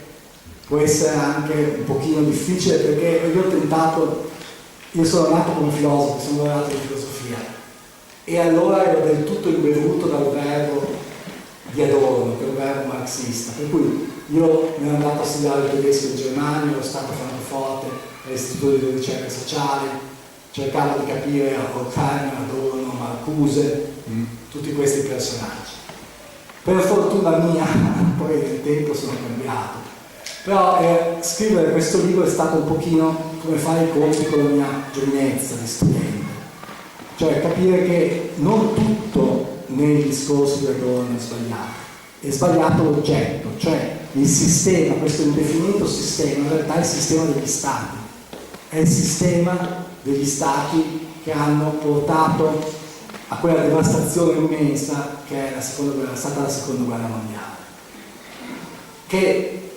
può essere anche un pochino difficile, perché io sono nato come filosofo, sono laureato in filosofia, e allora ero del tutto imbevuto dal verbo di Adorno, che è un verbo marxista, per cui io mi ero andato a studiare il tedesco in Germania, ero stato a Francoforte all'Istituto di Ricerche Sociali, cercando di capire Horkheimer, Adorno, Marcuse, tutti questi personaggi. Per fortuna mia, poi nel tempo sono cambiato, però scrivere questo libro è stato un pochino come fare i conti con la mia giovinezza di studente, cioè capire che non tutto nei discorsi di Adorno è sbagliato l'oggetto, cioè il sistema, questo indefinito sistema, in realtà è il sistema degli stati, è il sistema degli stati che hanno portato a quella devastazione immensa che è stata la seconda guerra mondiale, che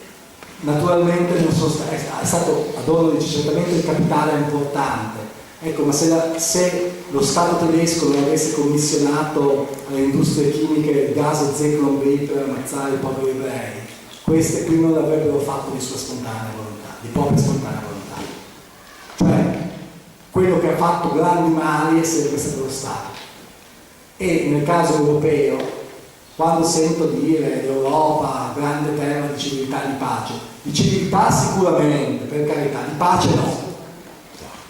naturalmente non sono è stato, Adorno dice, certamente il capitale è importante, ecco, ma se lo Stato tedesco non avesse commissionato alle industrie chimiche il gas Zyklon B per ammazzare i poveri ebrei, queste qui non l'avrebbero fatto di sua spontanea volontà, di propria spontanea volontà. Cioè, quello che ha fatto grandi mali è sempre stato lo Stato. E nel caso europeo, quando sento dire l'Europa grande terra di civiltà e di civiltà sicuramente, per carità, di pace no.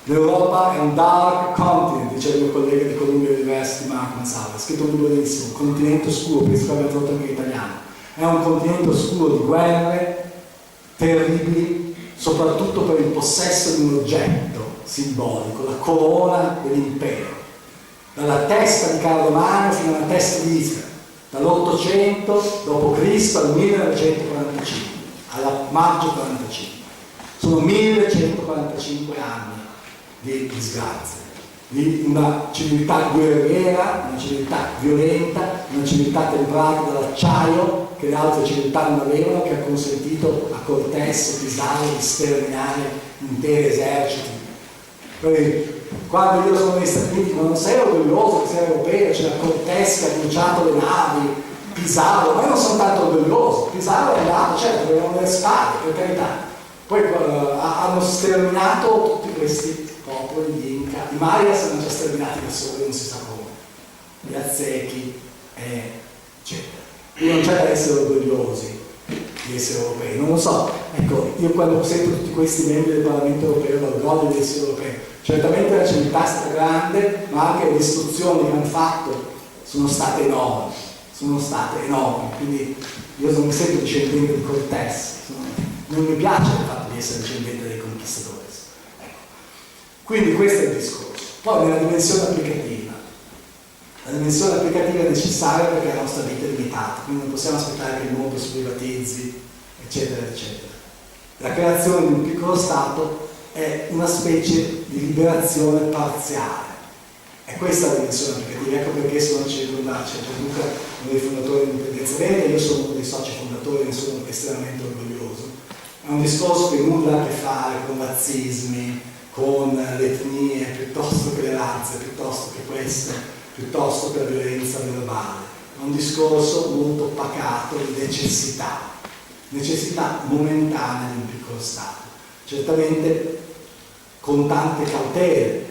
L'Europa è un dark continent, diceva il mio collega di Columbia University Marco Mazzara, ha scritto un libro bellissimo, Continente oscuro, penso che abbia tradotto anche in italiano. È un continente oscuro di guerre terribili, soprattutto per il possesso di un oggetto simbolico, la corona dell'impero, dalla testa di Carlo Magno fino alla testa di Israele, dall'800 d.C. al 1945, alla maggio 45. Sono 1145 anni di disgrazia, di una civiltà guerriera, una civiltà violenta, una civiltà temprata dall'acciaio che le altre civiltà non avevano, che ha consentito a Cortés e Pizarro di sterminare interi eserciti. Poi, quando io sono negli Stati Uniti non sei orgoglioso che sei europeo, c'era Cortés che ha bruciato le navi, Pizarro, ma io non sono tanto orgoglioso, Pizarro è andato, certo, avevano le spade, per carità. Poi hanno sterminato tutti questi popoli, gli Inca, i Maya sono già sterminati da soli, non si sa come, gli Aztechi, eccetera. Quindi non c'è da essere orgogliosi di essere europei, non lo so. Ecco, io quando sento tutti questi membri del Parlamento europeo, l'orgoglio di essere europei, certamente la civiltà è stata grande, ma anche le distruzioni che hanno fatto sono state enormi, quindi io non mi sento discendente di Cortés, non mi piace il fatto di essere discendente dei conquistatori. Ecco. Quindi questo è il discorso. Poi nella dimensione applicativa, la dimensione applicativa è necessaria perché la nostra vita è limitata, quindi non possiamo aspettare che il mondo si privatizzi, eccetera, eccetera. La creazione di un piccolo Stato è una specie di liberazione parziale. È questa la dimensione applicativa, ecco perché sono circondato, c'è Gianluca, uno dei fondatori dell'Indipendenza Veneta, io sono uno dei soci fondatori, ne sono estremamente orgoglioso. È un discorso che nulla ha a che fare con razzismi, con le etnie, piuttosto che le razze, piuttosto che questo, piuttosto che la violenza verbale. È un discorso molto pacato di necessità momentanea di un piccolo Stato. Certamente con tante cautele,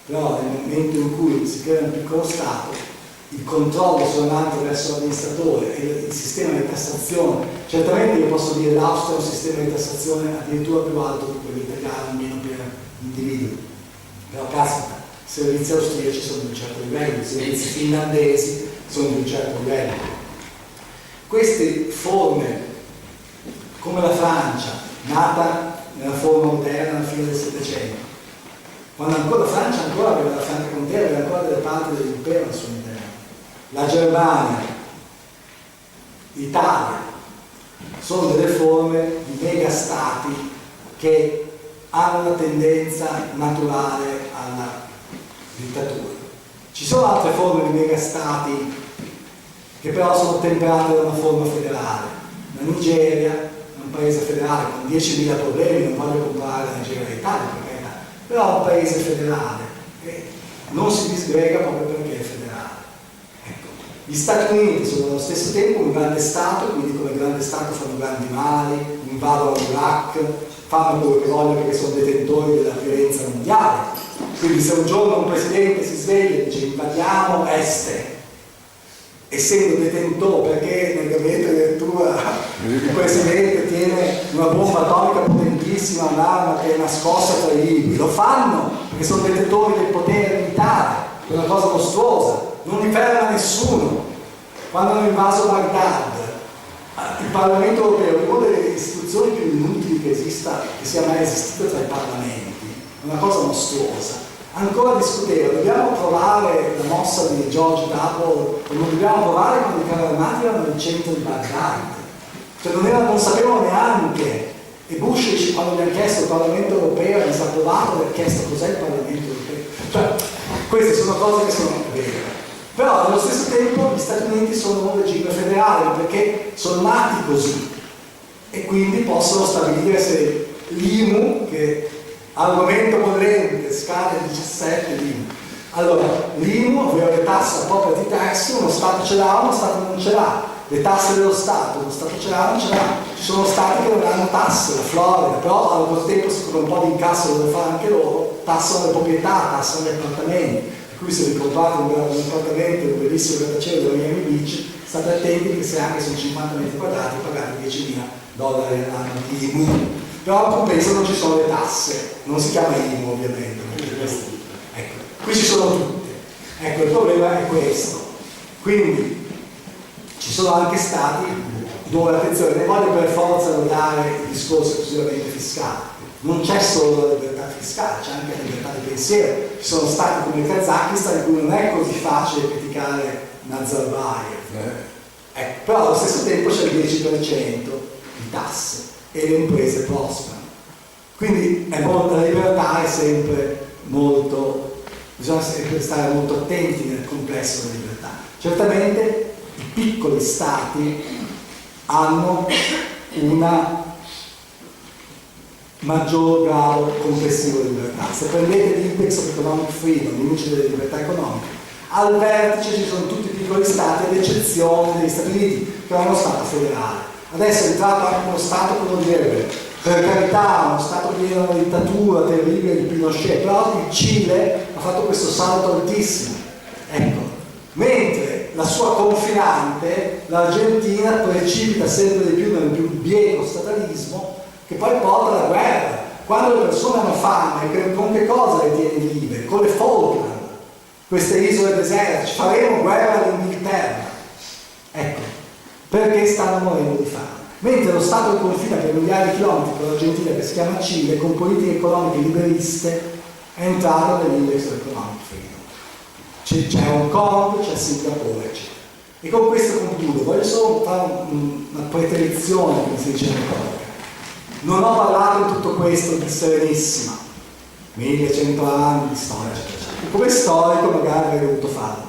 però nel momento in cui si crea un piccolo Stato, il controllo sull'avanti verso l'amministratore e il sistema di tassazione, certamente io posso dire l'Austria è un sistema di tassazione addirittura più alto di quello italiano, almeno per individui, però caspita, i servizi austriaci sono di un certo livello, i servizi finlandesi sono di un certo livello. Queste forme, come la Francia, nata nella forma moderna alla fine del Settecento, quando ancora la Francia aveva la Franca Contea, aveva ancora delle parti dell'impero al suo interno, la Germania, l'Italia, sono delle forme di megastati che hanno una tendenza naturale alla dittatura. Ci sono altre forme di megastati che però sono temperate da una forma federale. La Nigeria è un paese federale con 10.000 problemi, non voglio comparare la Nigeria all'Italia, però è un paese federale che non si disgrega proprio perché è federale. Ecco. Gli Stati Uniti sono allo stesso tempo un grande Stato, quindi come grande Stato fanno grandi mali, invadono l'Iraq, fanno quello che vogliono perché sono detentori della violenza mondiale. Quindi se un giorno un presidente si sveglia e dice invadiamo Este, essendo detentore, perché nel gabinetto di lettura il presidente tiene una bomba atomica potentissima, un'arma che è nascosta tra i libri, lo fanno perché sono detentori del potere militare, è una cosa mostruosa, non li ferma nessuno. Quando hanno invaso Baghdad, il Parlamento europeo è una delle istituzioni più inutili che sia mai esistita tra i parlamenti, è una cosa mostruosa. Ancora discuteva, dobbiamo provare la mossa di George W. o non dobbiamo provare quando i carri armati erano nel centro di Baghdad, cioè non sapevano neanche. E Bush, quando gli hanno chiesto il Parlamento europeo, mi sa approvato, gli ha chiesto cos'è il Parlamento europeo. Cioè, queste sono cose che sono vere. Però allo stesso tempo gli Stati Uniti sono un regime federale perché sono nati così e quindi possono stabilire se l'IMU, che argomento bollente, scade 17 l'IMU. Allora, l'IMU, ovvero le tasse a property tax, uno Stato ce l'ha, uno Stato non ce l'ha. Le tasse dello Stato, uno Stato ce l'ha, non ce l'ha. Ci sono Stati che non hanno tasse, la Florida, però allo stesso tempo, siccome un po' di incasso lo deve fare anche loro, tassano le proprietà, tassano gli appartamenti. Per cui se vi comprate un appartamento, un bellissimo grattacielo della Miami Beach, state attenti che se anche sono 50 metri quadrati pagate $10.000 all'anno di IMU. Però a compenso non ci sono le tasse, non si chiama IMU ovviamente. Ecco, qui ci sono tutte. Ecco, il problema è questo. Quindi ci sono anche stati dove, attenzione, ne voglio per forza dare il discorso esclusivamente fiscale. Non c'è solo la libertà fiscale, c'è anche la libertà di pensiero. Ci sono stati come il Kazakistan in cui non è così facile criticare Nazarbayev. Ecco, però allo stesso tempo c'è il 10% di tasse e le imprese prosperano. Quindi la libertà è sempre molto, bisogna sempre stare molto attenti nel complesso della libertà. Certamente i piccoli stati hanno una maggior grado complessivo di libertà. Se prendete l'Index of Economic Freedom, l'indice delle libertà economiche, al vertice ci sono tutti i piccoli stati, ad eccezione degli Stati Uniti, che è uno Stato federale. Adesso è entrato anche uno Stato che lo direbbe, per carità, uno Stato pieno di una dittatura terribile di Pinochet, però il Cile ha fatto questo salto altissimo. Ecco, mentre la sua confinante, l'Argentina, precipita sempre di più nel più bieco statalismo, che poi porta alla guerra. Quando le persone hanno fame, con che cosa le tiene vive? Con le Falkland, queste isole deserte. Faremo guerra all'Inghilterra. Ecco, perché stanno morendo di fame. Mentre lo Stato che confina per migliaia di chilometri con l'Argentina, che si chiama Cile, con politiche economiche liberiste, è entrato nell'index economic freedom. C'è Hong Kong, c'è Singapore, eccetera. E con questo concludo. Voglio solo fare una preterizione, come si dice in retorica. Non ho parlato in tutto questo di Serenissima, 1100 anni di storia, eccetera. Come storico magari avrei dovuto farlo,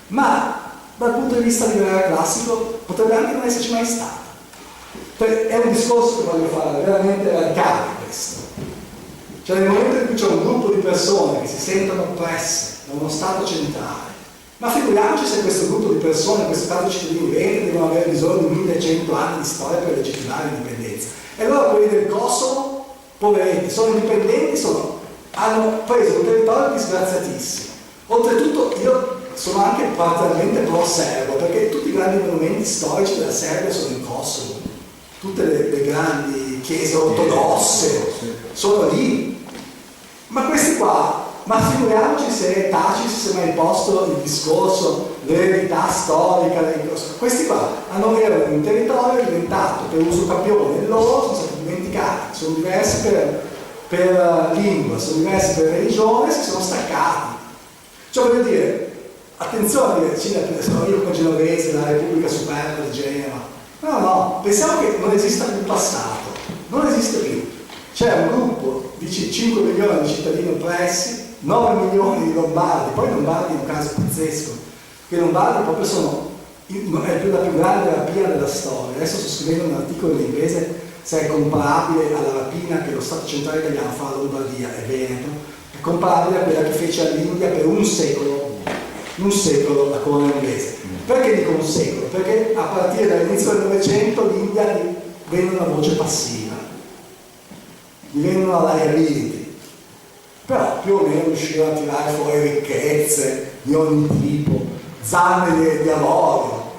ma dal punto di vista liberale classico potrebbe anche non esserci mai stato. È un discorso che voglio fare veramente radicale questo. Cioè nel momento in cui c'è un gruppo di persone che si sentono oppresse da uno Stato centrale, ma figuriamoci se questo gruppo di persone, questo Stato cittadini veri, devono avere bisogno di 1100 anni di storia per legittimare l'indipendenza. E allora quelli del Kosovo, poveretti, sono indipendenti, hanno preso un territorio disgraziatissimo. Oltretutto io sono anche parzialmente pro-serbo, perché tutti i grandi monumenti storici della Serbia sono in Kosovo, tutte le grandi chiese ortodosse sono lì. Ma questi qua, ma figuriamoci se Taci si è mai posto il discorso dell'eredità storica, questi qua erano un territorio diventato per uso capione e loro sono stati dimenticati, sono diversi per lingua, sono diversi per religione, si sono staccati. Cioè voglio dire, attenzione a dire sono io come genovese, la Repubblica Superba di Genova. No, pensiamo che non esista più il passato, non esiste più. C'è un gruppo di 5 milioni di cittadini oppressi, 9 milioni di lombardi, poi i lombardi è un caso pazzesco, che i lombardi proprio sono la più grande rapina della storia. Adesso sto scrivendo un articolo in inglese se è comparabile alla rapina che lo Stato centrale italiano fa alla Lombardia e Veneto, è comparabile a quella che fece all'India per un secolo la corona inglese. Perché dico un secolo? Perché a partire dall'inizio del Novecento l'India divenne una voce passiva, divenne una liability, però più o meno riusciva a tirare fuori ricchezze di ogni tipo, zanne di avorio,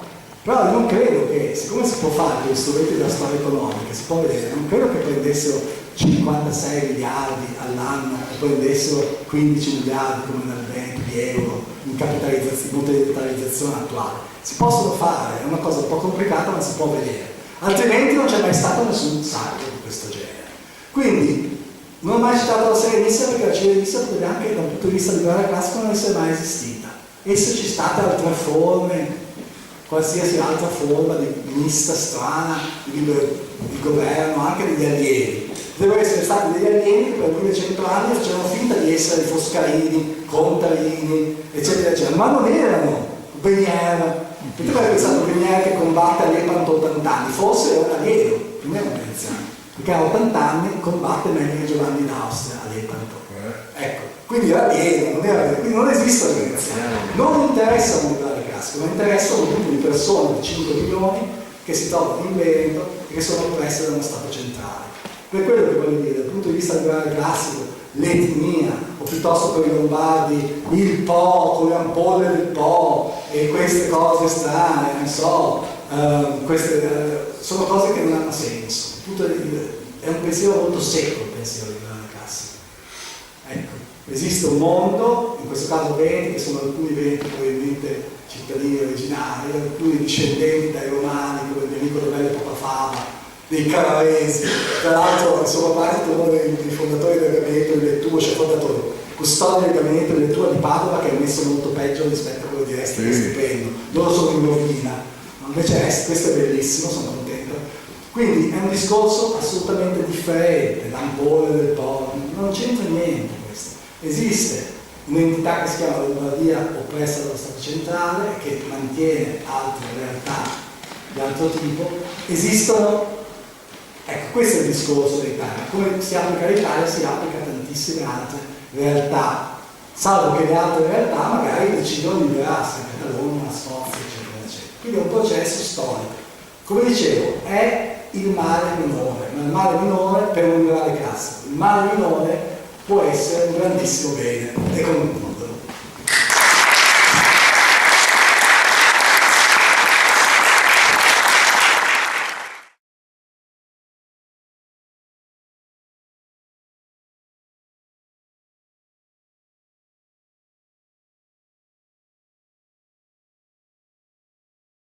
Però io non credo che, siccome si può fare con gli strumenti della storia economica, si può vedere, non credo che prendessero 56 miliardi all'anno o prendessero 15 miliardi come nel Veneto di euro in capitalizzazione attuale. Si possono fare, è una cosa un po' complicata ma si può vedere, altrimenti non c'è mai stato nessun salto di questo genere. Quindi non ho mai citato la serie Nissa perché la serie Nissa potrebbe anche dal punto di vista di guerra classica non essere mai esistita. Esserci state altre forme, qualsiasi altra forma di mista strana di governo, anche degli alieni. Devono essere stati degli alieni che per 1100 anni facevano finta di essere Foscarini, Contarini, eccetera, eccetera, ma non erano Benier. Perché avrei pensato Benier che combatte a Lepanto 80 anni, forse era un alieno, non era un veneziano, perché a 80 anni combatte meglio che Giovanni d'Austria a Lepanto. Ecco, quindi era alieno, non era, quindi non esistono i veneziani. Non interessa un militare classico, ma interessa un gruppo di persone di 5 milioni che si trovano in Veneto e che sono oppresse da uno Stato centrale. Per quello che voglio dire, dal punto di vista del militare classico, l'etnia, o piuttosto per i lombardi, il Po, con le ampolle del Po, e queste cose strane, non so, sono cose che non hanno senso. È un pensiero molto secco il pensiero del militare classico. Ecco, esiste un mondo, in questo caso Veneti, che sono alcuni Veneti probabilmente cittadini originari, alcuni discendenti dai romani, come il mio amico Rovello Papafava, dei Canavesi, tra l'altro sono parte uno dei fondatori del gabinetto di lettura, cioè fondatore, custode del gabinetto di lettura di Padova, che è messo molto peggio rispetto a quello di Resti che stipendo. Loro sono in rovina, invece questo è bellissimo, sono contento. Quindi è un discorso assolutamente differente, l'ampolle del Po, non c'entra niente questo. Esiste un'entità che si chiama Lombardia oppressa dallo Stato centrale, che mantiene altre realtà di altro tipo. Esistono. Ecco, questo è il discorso dell'Italia. Come si applica all'Italia, si applica a tantissime altre realtà, salvo che le altre realtà magari decidono di liberarsi, anche da Roma, la Scozia, eccetera, eccetera. Quindi è un processo storico. Come dicevo, è il male minore, ma il male minore per un liberale classico. Il male minore può essere un grandissimo bene economico.